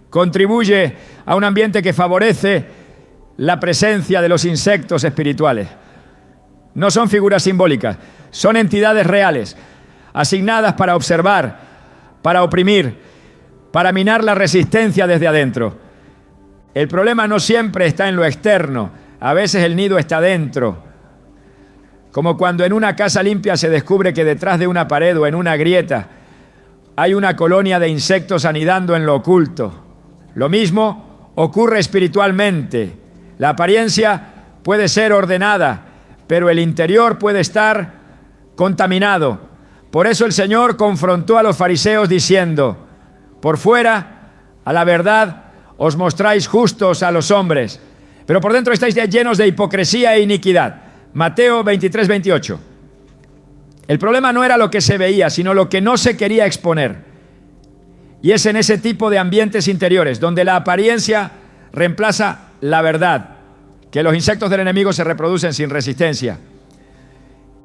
contribuye a un ambiente que favorece la presencia de los insectos espirituales. No son figuras simbólicas, son entidades reales, asignadas para observar, para oprimir, para minar la resistencia desde adentro. El problema no siempre está en lo externo, a veces el nido está dentro. Como cuando en una casa limpia se descubre que detrás de una pared o en una grieta hay una colonia de insectos anidando en lo oculto. Lo mismo ocurre espiritualmente. La apariencia puede ser ordenada, pero el interior puede estar contaminado. Por eso el Señor confrontó a los fariseos diciendo: por fuera, a la verdad, os mostráis justos a los hombres, pero por dentro estáis llenos de hipocresía e iniquidad. Mateo 23-28. El problema no era lo que se veía, sino lo que no se quería exponer. Y es en ese tipo de ambientes interiores, donde la apariencia reemplaza la verdad, que los insectos del enemigo se reproducen sin resistencia.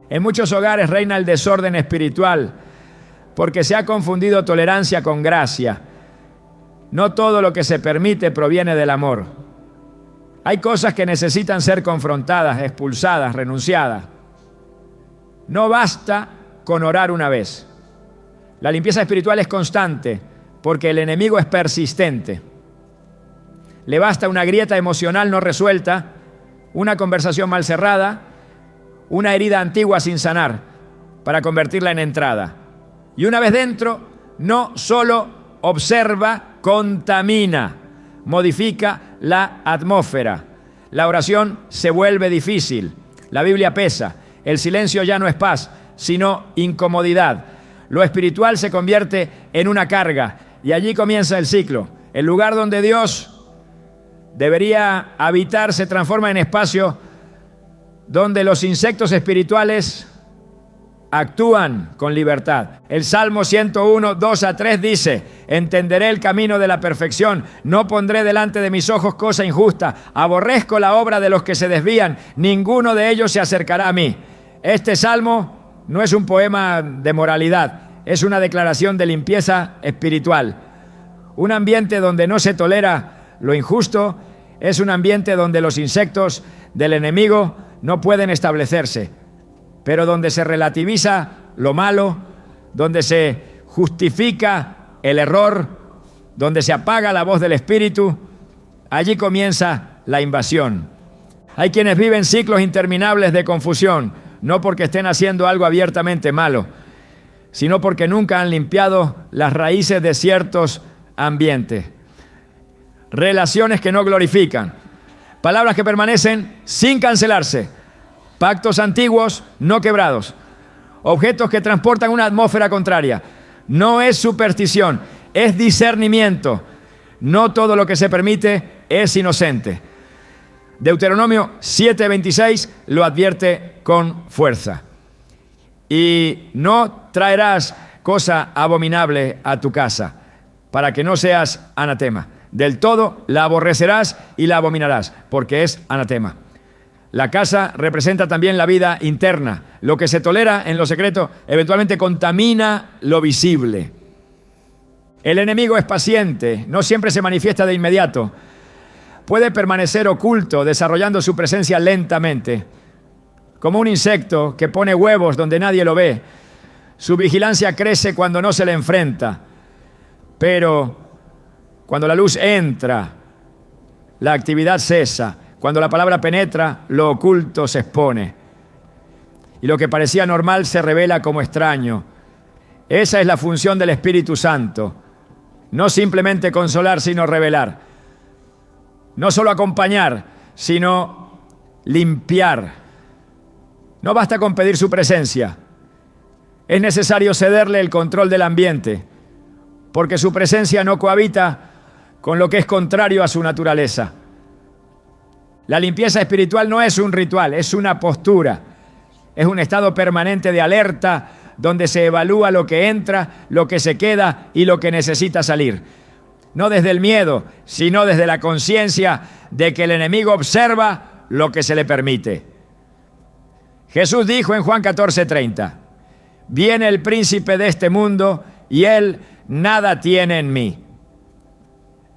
En muchos hogares reina el desorden espiritual, porque se ha confundido tolerancia con gracia. No todo lo que se permite proviene del amor. Hay cosas que necesitan ser confrontadas, expulsadas, renunciadas. No basta con orar una vez. La limpieza espiritual es constante porque el enemigo es persistente. Le basta una grieta emocional no resuelta, una conversación mal cerrada, una herida antigua sin sanar para convertirla en entrada. Y una vez dentro, no solo observa, contamina, modifica la atmósfera. La oración se vuelve difícil. La Biblia pesa. El silencio ya no es paz, sino incomodidad. Lo espiritual se convierte en una carga y allí comienza el ciclo. El lugar donde Dios debería habitar se transforma en espacio donde los insectos espirituales actúan con libertad. El Salmo 101, 2-3 dice: entenderé el camino de la perfección, no pondré delante de mis ojos cosa injusta, aborrezco la obra de los que se desvían, ninguno de ellos se acercará a mí. Este salmo no es un poema de moralidad, es una declaración de limpieza espiritual. Un ambiente donde no se tolera lo injusto es un ambiente donde los insectos del enemigo no pueden establecerse, pero donde se relativiza lo malo, donde se justifica el error, donde se apaga la voz del Espíritu, allí comienza la invasión. Hay quienes viven ciclos interminables de confusión, no porque estén haciendo algo abiertamente malo, sino porque nunca han limpiado las raíces de ciertos ambientes. Relaciones que no glorifican, palabras que permanecen sin cancelarse, pactos antiguos no quebrados, objetos que transportan una atmósfera contraria. No es superstición, es discernimiento. No todo lo que se permite es inocente. Deuteronomio 7:26 lo advierte con fuerza. Y no traerás cosa abominable a tu casa, para que no seas anatema. Del todo la aborrecerás y la abominarás, porque es anatema. La casa representa también la vida interna. Lo que se tolera en lo secreto eventualmente contamina lo visible. El enemigo es paciente, no siempre se manifiesta de inmediato. Puede permanecer oculto, desarrollando su presencia lentamente, como un insecto que pone huevos donde nadie lo ve. Su vigilancia crece cuando no se le enfrenta, pero cuando la luz entra, la actividad cesa. Cuando la palabra penetra, lo oculto se expone. Y lo que parecía normal se revela como extraño. Esa es la función del Espíritu Santo. No simplemente consolar, sino revelar. No solo acompañar, sino limpiar. No basta con pedir su presencia. Es necesario cederle el control del ambiente, porque su presencia no cohabita con lo que es contrario a su naturaleza. La limpieza espiritual no es un ritual, es una postura. Es un estado permanente de alerta donde se evalúa lo que entra, lo que se queda y lo que necesita salir. No desde el miedo, sino desde la conciencia de que el enemigo observa lo que se le permite. Jesús dijo en Juan 14:30, viene el príncipe de este mundo y él nada tiene en mí.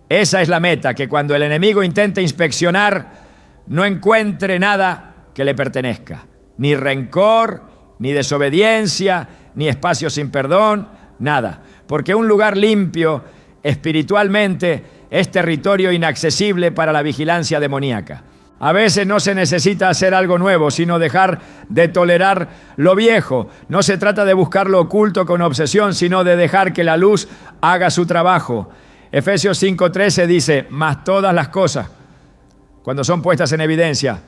Esa es la meta, que cuando el enemigo intente inspeccionar, no encuentre nada que le pertenezca. Ni rencor, ni desobediencia, ni espacio sin perdón, nada. Porque un lugar limpio espiritualmente es territorio inaccesible para la vigilancia demoníaca. A veces no se necesita hacer algo nuevo, sino dejar de tolerar lo viejo. No se trata de buscar lo oculto con obsesión, sino de dejar que la luz haga su trabajo. Efesios 5:13 dice, mas todas las cosas, cuando son puestas en evidencia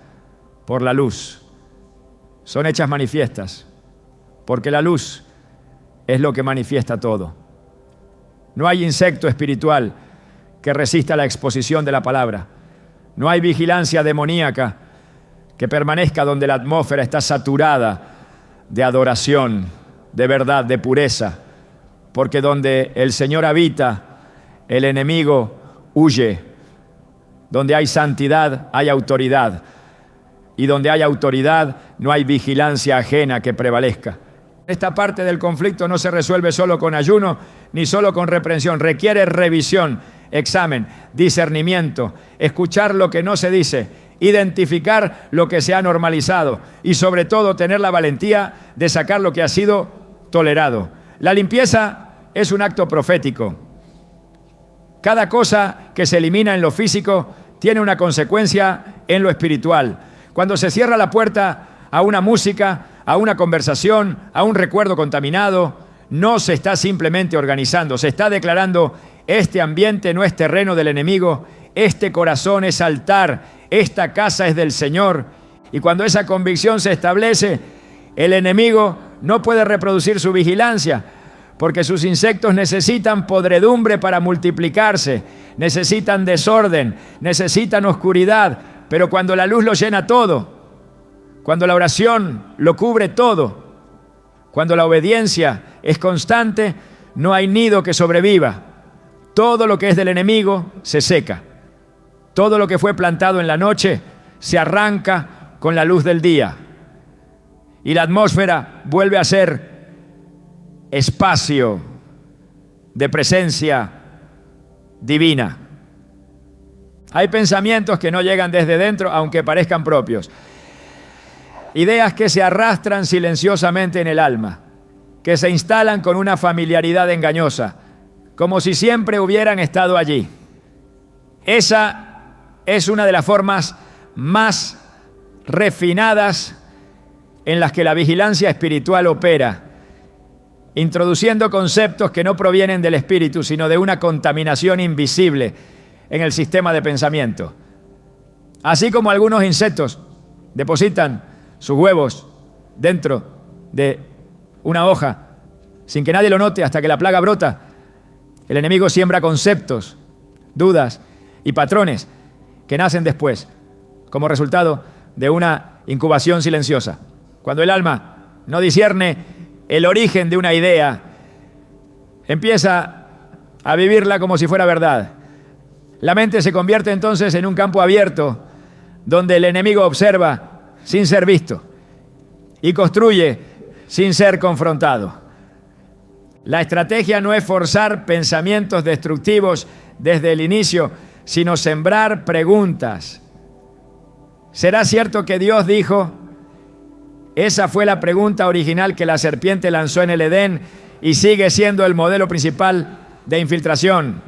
por la luz, son hechas manifiestas, porque la luz es lo que manifiesta todo. No hay insecto espiritual que resista la exposición de la palabra. No hay vigilancia demoníaca que permanezca donde la atmósfera está saturada de adoración, de verdad, de pureza, porque donde el Señor habita, el enemigo huye. Donde hay santidad, hay autoridad. Y donde hay autoridad, no hay vigilancia ajena que prevalezca. Esta parte del conflicto no se resuelve solo con ayuno, ni solo con reprensión. Requiere revisión, examen, discernimiento, escuchar lo que no se dice, identificar lo que se ha normalizado y sobre todo tener la valentía de sacar lo que ha sido tolerado. La limpieza es un acto profético. Cada cosa que se elimina en lo físico tiene una consecuencia en lo espiritual. Cuando se cierra la puerta a una música, a una conversación, a un recuerdo contaminado, no se está simplemente organizando, se está declarando: este ambiente no es terreno del enemigo, este corazón es altar, esta casa es del Señor. Y cuando esa convicción se establece, el enemigo no puede reproducir su vigilancia, porque sus insectos necesitan podredumbre para multiplicarse, necesitan desorden, necesitan oscuridad, pero cuando la luz lo llena todo, cuando la oración lo cubre todo, cuando la obediencia es constante, no hay nido que sobreviva. Todo lo que es del enemigo se seca. Todo lo que fue plantado en la noche se arranca con la luz del día. Y la atmósfera vuelve a ser espacio de presencia divina. Hay pensamientos que no llegan desde dentro, aunque parezcan propios. Ideas que se arrastran silenciosamente en el alma, que se instalan con una familiaridad engañosa, como si siempre hubieran estado allí. Esa es una de las formas más refinadas en las que la vigilancia espiritual opera, introduciendo conceptos que no provienen del espíritu, sino de una contaminación invisible en el sistema de pensamiento. Así como algunos insectos depositan sus huevos dentro de una hoja sin que nadie lo note hasta que la plaga brota, el enemigo siembra conceptos, dudas y patrones que nacen después como resultado de una incubación silenciosa. Cuando el alma no discierne el origen de una idea, empieza a vivirla como si fuera verdad. La mente se convierte entonces en un campo abierto donde el enemigo observa sin ser visto y construye sin ser confrontado. La estrategia no es forzar pensamientos destructivos desde el inicio, sino sembrar preguntas. ¿Será cierto que Dios dijo? Esa fue la pregunta original que la serpiente lanzó en el Edén y sigue siendo el modelo principal de infiltración.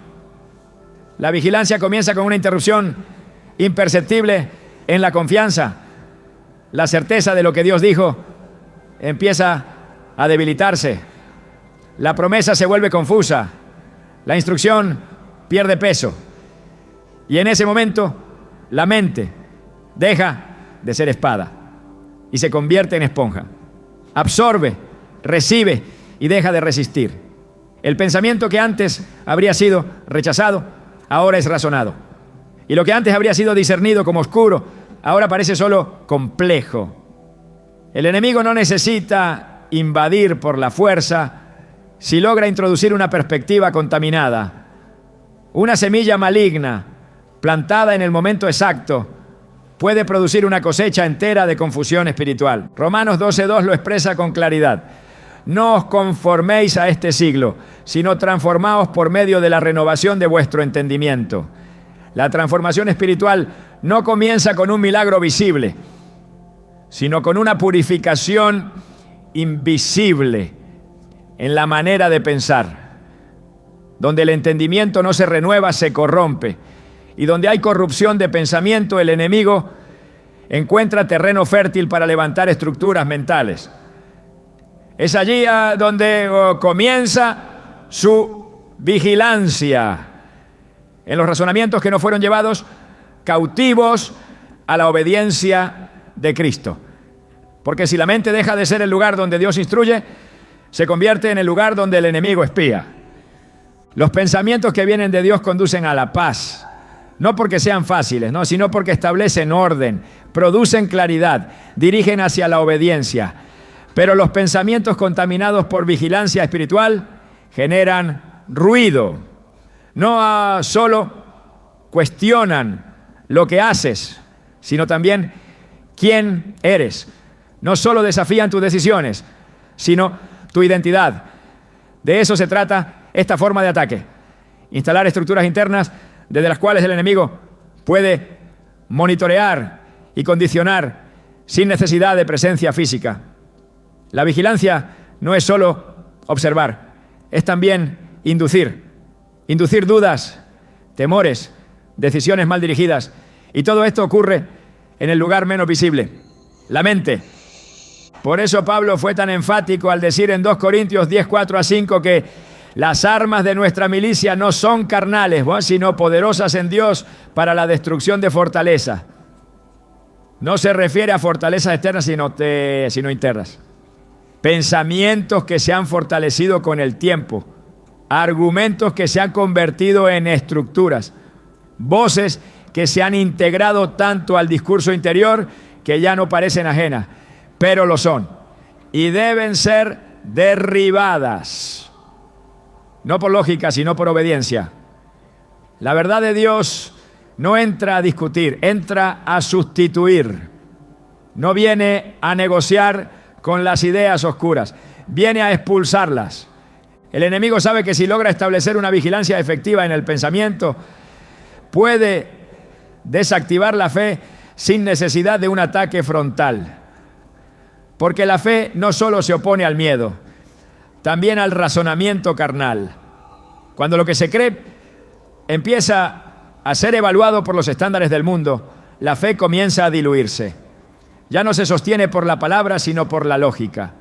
La vigilancia comienza con una interrupción imperceptible en la confianza. La certeza de lo que Dios dijo empieza a debilitarse. La promesa se vuelve confusa. La instrucción pierde peso. Y en ese momento, la mente deja de ser espada y se convierte en esponja. Absorbe, recibe y deja de resistir. El pensamiento que antes habría sido rechazado, ahora es razonado. Y lo que antes habría sido discernido como oscuro, ahora parece solo complejo. El enemigo no necesita invadir por la fuerza si logra introducir una perspectiva contaminada. Una semilla maligna, plantada en el momento exacto, puede producir una cosecha entera de confusión espiritual. Romanos 12:2 lo expresa con claridad. No os conforméis a este siglo, sino transformaos por medio de la renovación de vuestro entendimiento. La transformación espiritual no comienza con un milagro visible, sino con una purificación invisible en la manera de pensar. Donde el entendimiento no se renueva, se corrompe. Y donde hay corrupción de pensamiento, el enemigo encuentra terreno fértil para levantar estructuras mentales. Es allí donde comienza su vigilancia, en los razonamientos que no fueron llevados cautivos a la obediencia de Cristo. Porque si la mente deja de ser el lugar donde Dios instruye, se convierte en el lugar donde el enemigo espía. Los pensamientos que vienen de Dios conducen a la paz. No porque sean fáciles, no, sino porque establecen orden, producen claridad, dirigen hacia la obediencia. Pero los pensamientos contaminados por vigilancia espiritual generan ruido. No solo cuestionan lo que haces, sino también quién eres. No solo desafían tus decisiones, sino tu identidad. De eso se trata esta forma de ataque. Instalar estructuras internas desde las cuales el enemigo puede monitorear y condicionar sin necesidad de presencia física. La vigilancia no es solo observar, es también inducir dudas, temores, decisiones mal dirigidas. Y todo esto ocurre en el lugar menos visible, la mente. Por eso Pablo fue tan enfático al decir en 2 Corintios 10:4-5 que las armas de nuestra milicia no son carnales, sino poderosas en Dios para la destrucción de fortalezas. No se refiere a fortalezas externas, sino internas. Pensamientos que se han fortalecido con el tiempo. Argumentos que se han convertido en estructuras. Voces que se han integrado tanto al discurso interior que ya no parecen ajenas, pero lo son. Y deben ser derribadas. No por lógica, sino por obediencia. La verdad de Dios no entra a discutir, entra a sustituir. No viene a negociar con las ideas oscuras, viene a expulsarlas. El enemigo sabe que si logra establecer una vigilancia efectiva en el pensamiento, puede desactivar la fe sin necesidad de un ataque frontal. Porque la fe no solo se opone al miedo, también al razonamiento carnal. Cuando lo que se cree empieza a ser evaluado por los estándares del mundo, la fe comienza a diluirse. Ya no se sostiene por la palabra, sino por la lógica.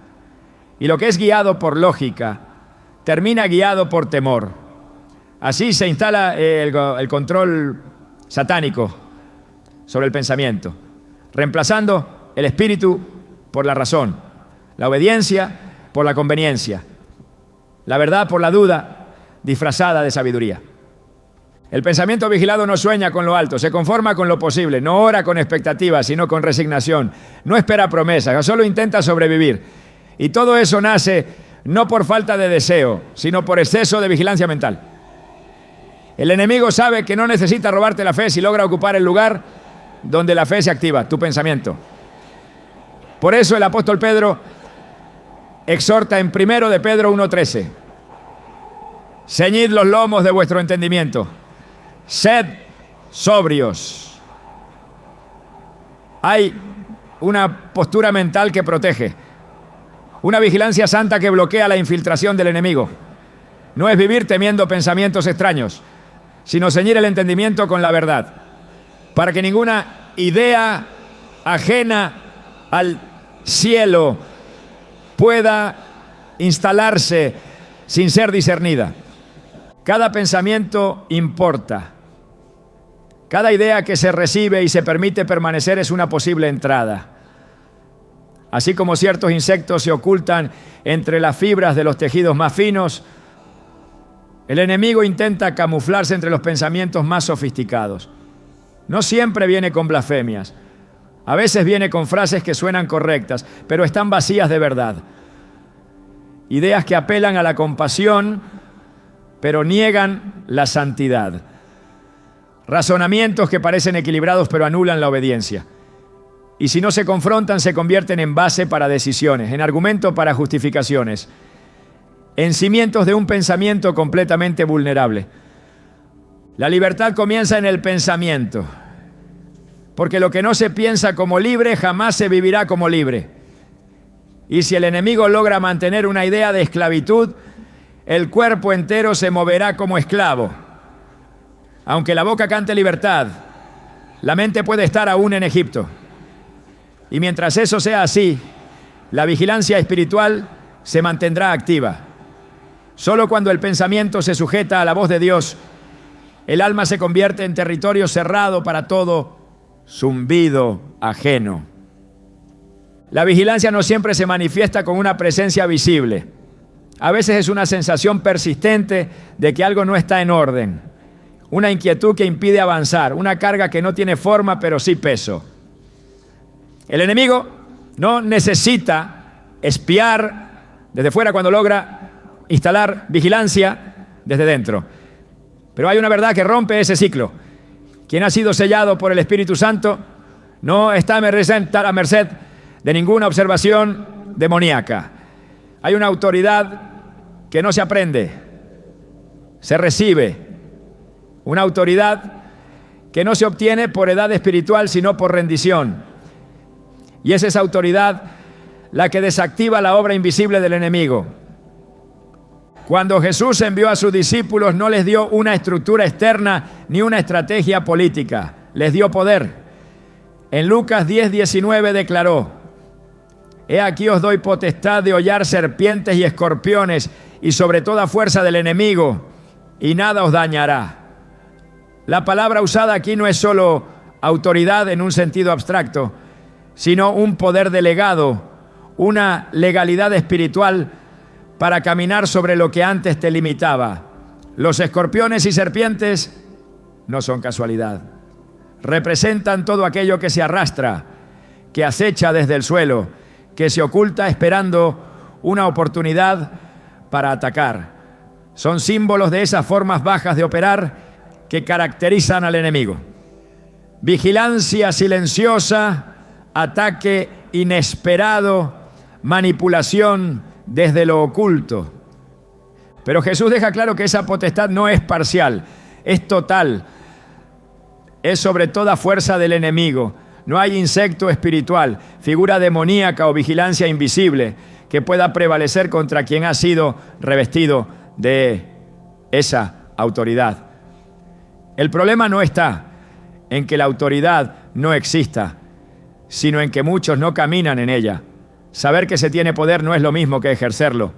Y lo que es guiado por lógica, termina guiado por temor. Así se instala el control satánico sobre el pensamiento, reemplazando el espíritu por la razón, la obediencia por la conveniencia, la verdad por la duda disfrazada de sabiduría. El pensamiento vigilado no sueña con lo alto, se conforma con lo posible, no ora con expectativas, sino con resignación, no espera promesas, solo intenta sobrevivir. Y todo eso nace no por falta de deseo, sino por exceso de vigilancia mental. El enemigo sabe que no necesita robarte la fe si logra ocupar el lugar donde la fe se activa, tu pensamiento. Por eso el apóstol Pedro exhorta en 1 de Pedro 1:13: ceñid los lomos de vuestro entendimiento, sed sobrios. Hay una postura mental que protege, una vigilancia santa que bloquea la infiltración del enemigo. No es vivir temiendo pensamientos extraños, sino ceñir el entendimiento con la verdad, para que ninguna idea ajena al cielo pueda instalarse sin ser discernida. Cada pensamiento importa. Cada idea que se recibe y se permite permanecer es una posible entrada. Así como ciertos insectos se ocultan entre las fibras de los tejidos más finos, el enemigo intenta camuflarse entre los pensamientos más sofisticados. No siempre viene con blasfemias. A veces viene con frases que suenan correctas, pero están vacías de verdad. Ideas que apelan a la compasión, pero niegan la santidad. Razonamientos que parecen equilibrados, pero anulan la obediencia. Y si no se confrontan, se convierten en base para decisiones, en argumento para justificaciones, en cimientos de un pensamiento completamente vulnerable. La libertad comienza en el pensamiento, porque lo que no se piensa como libre jamás se vivirá como libre. Y si el enemigo logra mantener una idea de esclavitud, el cuerpo entero se moverá como esclavo. Aunque la boca cante libertad, la mente puede estar aún en Egipto. Y mientras eso sea así, la vigilancia espiritual se mantendrá activa. Solo cuando el pensamiento se sujeta a la voz de Dios, el alma se convierte en territorio cerrado para todo zumbido ajeno. La vigilancia no siempre se manifiesta con una presencia visible. A veces es una sensación persistente de que algo no está en orden, una inquietud que impide avanzar, una carga que no tiene forma pero sí peso. El enemigo no necesita espiar desde fuera cuando logra instalar vigilancia desde dentro. Pero hay una verdad que rompe ese ciclo. Quien ha sido sellado por el Espíritu Santo no está a merced de ninguna observación demoníaca. Hay una autoridad que no se aprende, se recibe. Una autoridad que no se obtiene por edad espiritual, sino por rendición. Y es esa autoridad la que desactiva la obra invisible del enemigo. Cuando Jesús envió a sus discípulos, no les dio una estructura externa ni una estrategia política, les dio poder. En Lucas 10:19 declaró: he aquí os doy potestad de hollar serpientes y escorpiones y sobre toda fuerza del enemigo, y nada os dañará. La palabra usada aquí no es solo autoridad en un sentido abstracto, sino un poder delegado, una legalidad espiritual para caminar sobre lo que antes te limitaba. Los escorpiones y serpientes no son casualidad. Representan todo aquello que se arrastra, que acecha desde el suelo, que se oculta esperando una oportunidad para atacar. Son símbolos de esas formas bajas de operar que caracterizan al enemigo. Vigilancia silenciosa, ataque inesperado, manipulación desde lo oculto. Pero Jesús deja claro que esa potestad no es parcial, es total. Es sobre toda fuerza del enemigo. No hay insecto espiritual, figura demoníaca o vigilancia invisible que pueda prevalecer contra quien ha sido revestido de esa autoridad. El problema no está en que la autoridad no exista, sino en que muchos no caminan en ella. Saber que se tiene poder no es lo mismo que ejercerlo.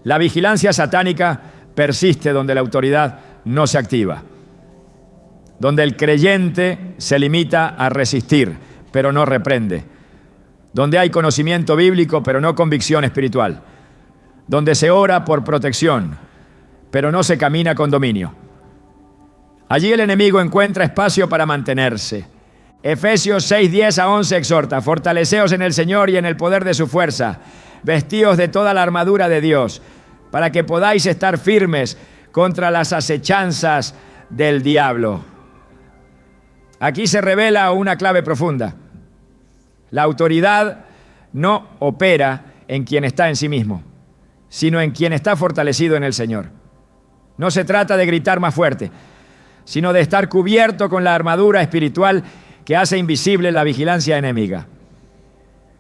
La vigilancia satánica persiste donde la autoridad no se activa, donde el creyente se limita a resistir, pero no reprende, donde hay conocimiento bíblico, pero no convicción espiritual, donde se ora por protección, pero no se camina con dominio. Allí el enemigo encuentra espacio para mantenerse. Efesios 6, 10 a 11 exhorta: fortaleceos en el Señor y en el poder de su fuerza, vestíos de toda la armadura de Dios, para que podáis estar firmes contra las acechanzas del diablo. Aquí se revela una clave profunda. La autoridad no opera en quien está en sí mismo, sino en quien está fortalecido en el Señor. No se trata de gritar más fuerte, sino de estar cubierto con la armadura espiritual que hace invisible la vigilancia enemiga.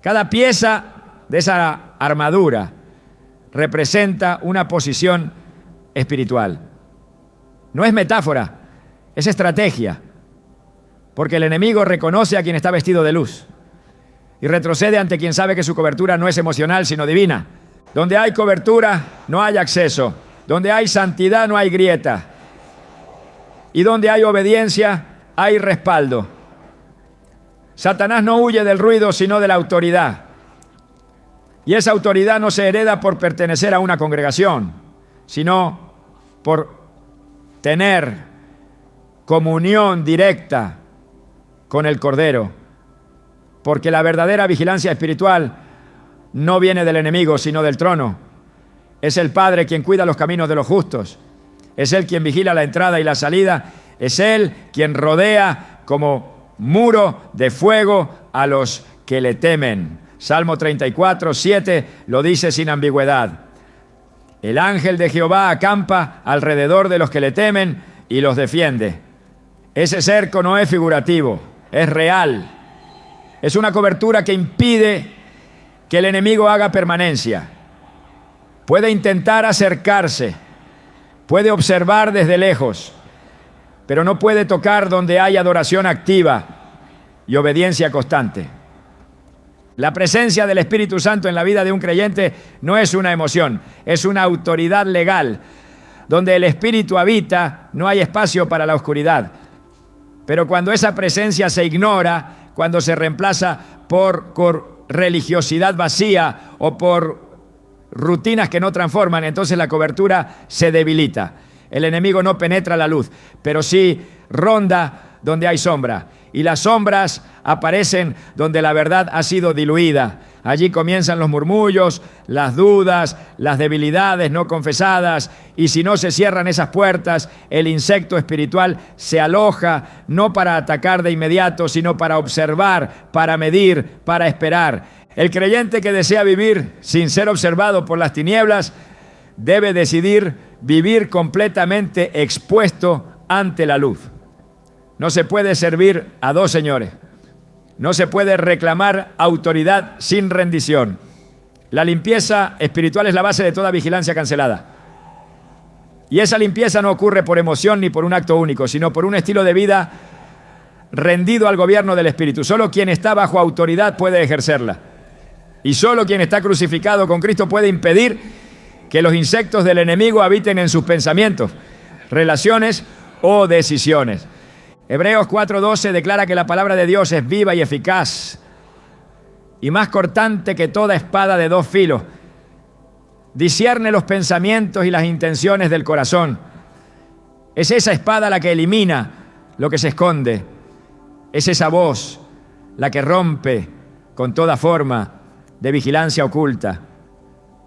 Cada pieza de esa armadura representa una posición espiritual. No es metáfora, es estrategia, porque el enemigo reconoce a quien está vestido de luz y retrocede ante quien sabe que su cobertura no es emocional, sino divina. Donde hay cobertura, no hay acceso. Donde hay santidad, no hay grieta. Y donde hay obediencia, hay respaldo. Satanás no huye del ruido, sino de la autoridad. Y esa autoridad no se hereda por pertenecer a una congregación, sino por tener comunión directa con el Cordero. Porque la verdadera vigilancia espiritual no viene del enemigo, sino del trono. Es el Padre quien cuida los caminos de los justos. Es Él quien vigila la entrada y la salida. Es Él quien rodea como muro de fuego a los que le temen. Salmo 34, 7 lo dice sin ambigüedad. El ángel de Jehová acampa alrededor de los que le temen y los defiende. Ese cerco no es figurativo, es real. Es una cobertura que impide que el enemigo haga permanencia. Puede intentar acercarse, puede observar desde lejos, pero no puede tocar donde hay adoración activa y obediencia constante. La presencia del Espíritu Santo en la vida de un creyente no es una emoción, es una autoridad legal. Donde el Espíritu habita, no hay espacio para la oscuridad. Pero cuando esa presencia se ignora, cuando se reemplaza por religiosidad vacía o por rutinas que no transforman, entonces la cobertura se debilita. El enemigo no penetra la luz, pero sí ronda donde hay sombra. Y las sombras aparecen donde la verdad ha sido diluida. Allí comienzan los murmullos, las dudas, las debilidades no confesadas. Y si no se cierran esas puertas, el insecto espiritual se aloja, no para atacar de inmediato, sino para observar, para medir, para esperar. El creyente que desea vivir sin ser observado por las tinieblas debe decidir vivir completamente expuesto ante la luz. No se puede servir a dos señores. No se puede reclamar autoridad sin rendición. La limpieza espiritual es la base de toda vigilancia cancelada. Y esa limpieza no ocurre por emoción ni por un acto único, sino por un estilo de vida rendido al gobierno del Espíritu. Solo quien está bajo autoridad puede ejercerla. Y solo quien está crucificado con Cristo puede impedir que los insectos del enemigo habiten en sus pensamientos, relaciones o decisiones. Hebreos 4:12 declara que la palabra de Dios es viva y eficaz y más cortante que toda espada de dos filos. Discierne los pensamientos y las intenciones del corazón. Es esa espada la que elimina lo que se esconde. Es esa voz la que rompe con toda forma de vigilancia oculta.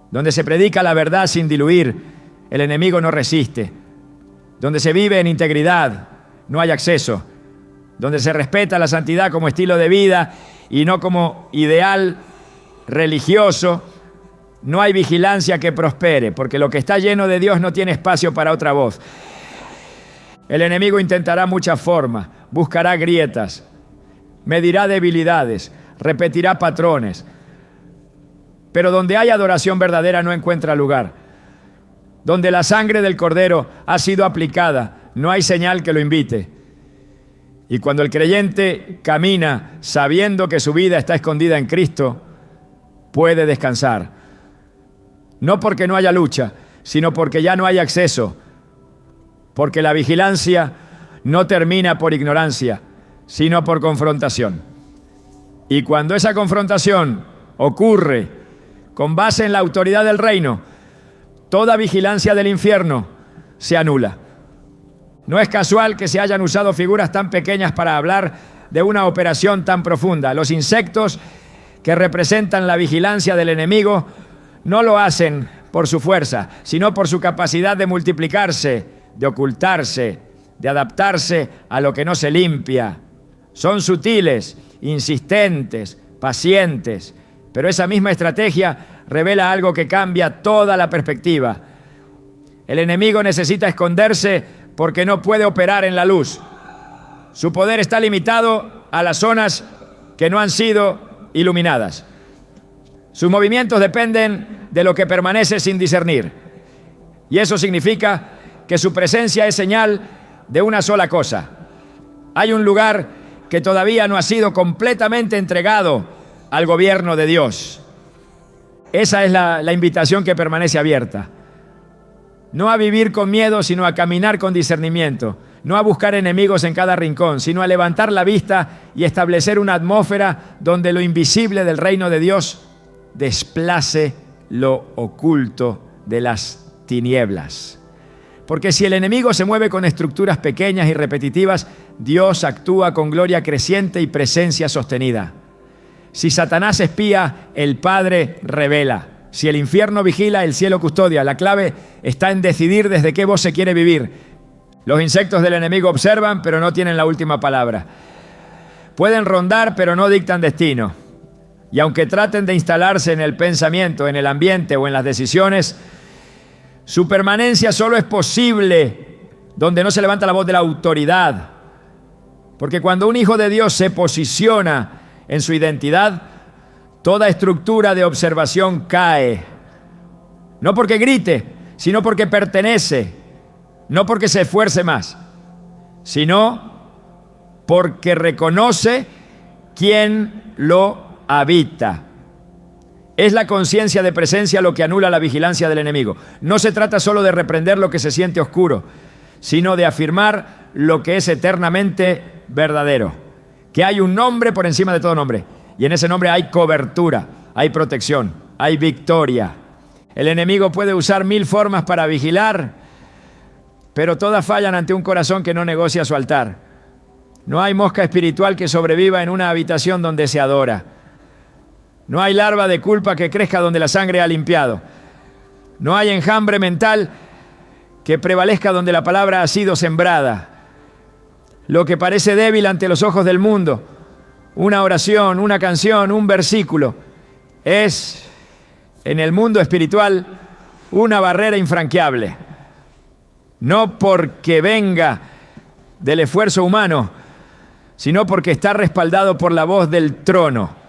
Donde se predica la verdad sin diluir, el enemigo no resiste. Donde se vive en integridad, no hay acceso. Donde se respeta la santidad como estilo de vida y no como ideal religioso, no hay vigilancia que prospere, porque lo que está lleno de Dios no tiene espacio para otra voz. El enemigo intentará muchas formas, buscará grietas, medirá debilidades, repetirá patrones. Pero donde hay adoración verdadera no encuentra lugar. Donde la sangre del Cordero ha sido aplicada, no hay señal que lo invite. Y cuando el creyente camina sabiendo que su vida está escondida en Cristo, puede descansar. No porque no haya lucha, sino porque ya no hay acceso. Porque la vigilancia no termina por ignorancia, sino por confrontación. Y cuando esa confrontación ocurre con base en la autoridad del reino, toda vigilancia del infierno se anula. No es casual que se hayan usado figuras tan pequeñas para hablar de una operación tan profunda. Los insectos que representan la vigilancia del enemigo no lo hacen por su fuerza, sino por su capacidad de multiplicarse, de ocultarse, de adaptarse a lo que no se limpia. Son sutiles, insistentes, pacientes, pero esa misma estrategia revela algo que cambia toda la perspectiva. El enemigo necesita esconderse porque no puede operar en la luz. Su poder está limitado a las zonas que no han sido iluminadas. Sus movimientos dependen de lo que permanece sin discernir. Y eso significa que su presencia es señal de una sola cosa. Hay un lugar que todavía no ha sido completamente entregado al gobierno de Dios. Esa es la invitación que permanece abierta. No a vivir con miedo, sino a caminar con discernimiento. No a buscar enemigos en cada rincón, sino a levantar la vista y establecer una atmósfera donde lo invisible del reino de Dios desplace lo oculto de las tinieblas. Porque si el enemigo se mueve con estructuras pequeñas y repetitivas, Dios actúa con gloria creciente y presencia sostenida. Si Satanás espía, el Padre revela. Si el infierno vigila, el cielo custodia. La clave está en decidir desde qué voz se quiere vivir. Los insectos del enemigo observan, pero no tienen la última palabra. Pueden rondar, pero no dictan destino. Y aunque traten de instalarse en el pensamiento, en el ambiente o en las decisiones, su permanencia solo es posible donde no se levanta la voz de la autoridad. Porque cuando un hijo de Dios se posiciona en su identidad, toda estructura de observación cae. No porque grite, sino porque pertenece. No porque se esfuerce más, sino porque reconoce quién lo habita. Es la conciencia de presencia lo que anula la vigilancia del enemigo. No se trata solo de reprender lo que se siente oscuro, sino de afirmar lo que es eternamente verdadero. Que hay un nombre por encima de todo nombre. Y en ese nombre hay cobertura, hay protección, hay victoria. El enemigo puede usar 1000 formas para vigilar, pero todas fallan ante un corazón que no negocia su altar. No hay mosca espiritual que sobreviva en una habitación donde se adora. No hay larva de culpa que crezca donde la sangre ha limpiado. No hay enjambre mental que prevalezca donde la palabra ha sido sembrada. Lo que parece débil ante los ojos del mundo, una oración, una canción, un versículo, es en el mundo espiritual una barrera infranqueable. No porque venga del esfuerzo humano, sino porque está respaldado por la voz del trono.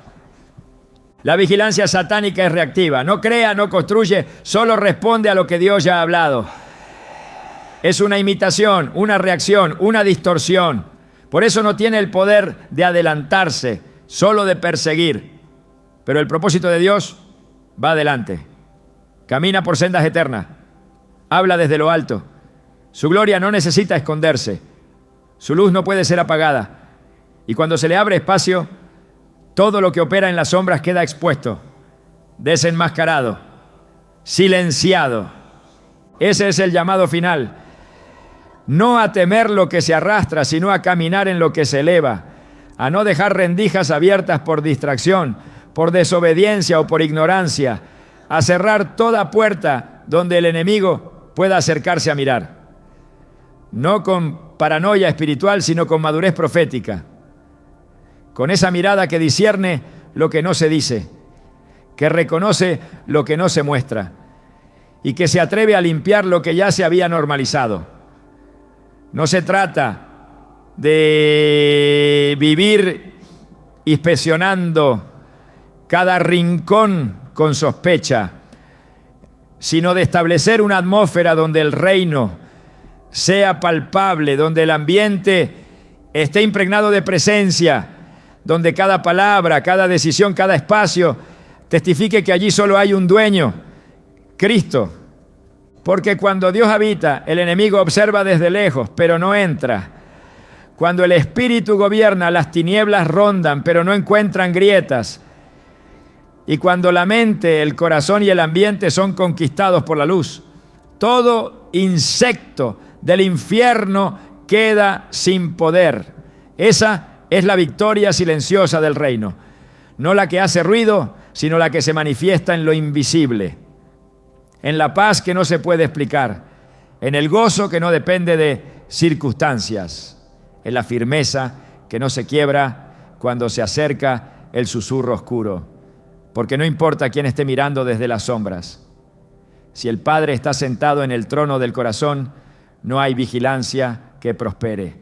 La vigilancia satánica es reactiva. No crea, no construye, solo responde a lo que Dios ya ha hablado. Es una imitación, una reacción, una distorsión. Por eso no tiene el poder de adelantarse, solo de perseguir. Pero el propósito de Dios va adelante. Camina por sendas eternas. Habla desde lo alto. Su gloria no necesita esconderse. Su luz no puede ser apagada. Y cuando se le abre espacio, todo lo que opera en las sombras queda expuesto, desenmascarado, silenciado. Ese es el llamado final. No a temer lo que se arrastra, sino a caminar en lo que se eleva, a no dejar rendijas abiertas por distracción, por desobediencia o por ignorancia, a cerrar toda puerta donde el enemigo pueda acercarse a mirar. No con paranoia espiritual, sino con madurez profética. Con esa mirada que discierne lo que no se dice, que reconoce lo que no se muestra y que se atreve a limpiar lo que ya se había normalizado. No se trata de vivir inspeccionando cada rincón con sospecha, sino de establecer una atmósfera donde el reino sea palpable, donde el ambiente esté impregnado de presencia, donde cada palabra, cada decisión, cada espacio testifique que allí solo hay un dueño, Cristo. Porque cuando Dios habita, el enemigo observa desde lejos, pero no entra. Cuando el Espíritu gobierna, las tinieblas rondan, pero no encuentran grietas. Y cuando la mente, el corazón y el ambiente son conquistados por la luz, todo insecto del infierno queda sin poder. Esa es la victoria silenciosa del reino. No la que hace ruido, sino la que se manifiesta en lo invisible. En la paz que no se puede explicar. En el gozo que no depende de circunstancias. En la firmeza que no se quiebra cuando se acerca el susurro oscuro. Porque no importa quién esté mirando desde las sombras. Si el Padre está sentado en el trono del corazón, no hay vigilancia que prospere.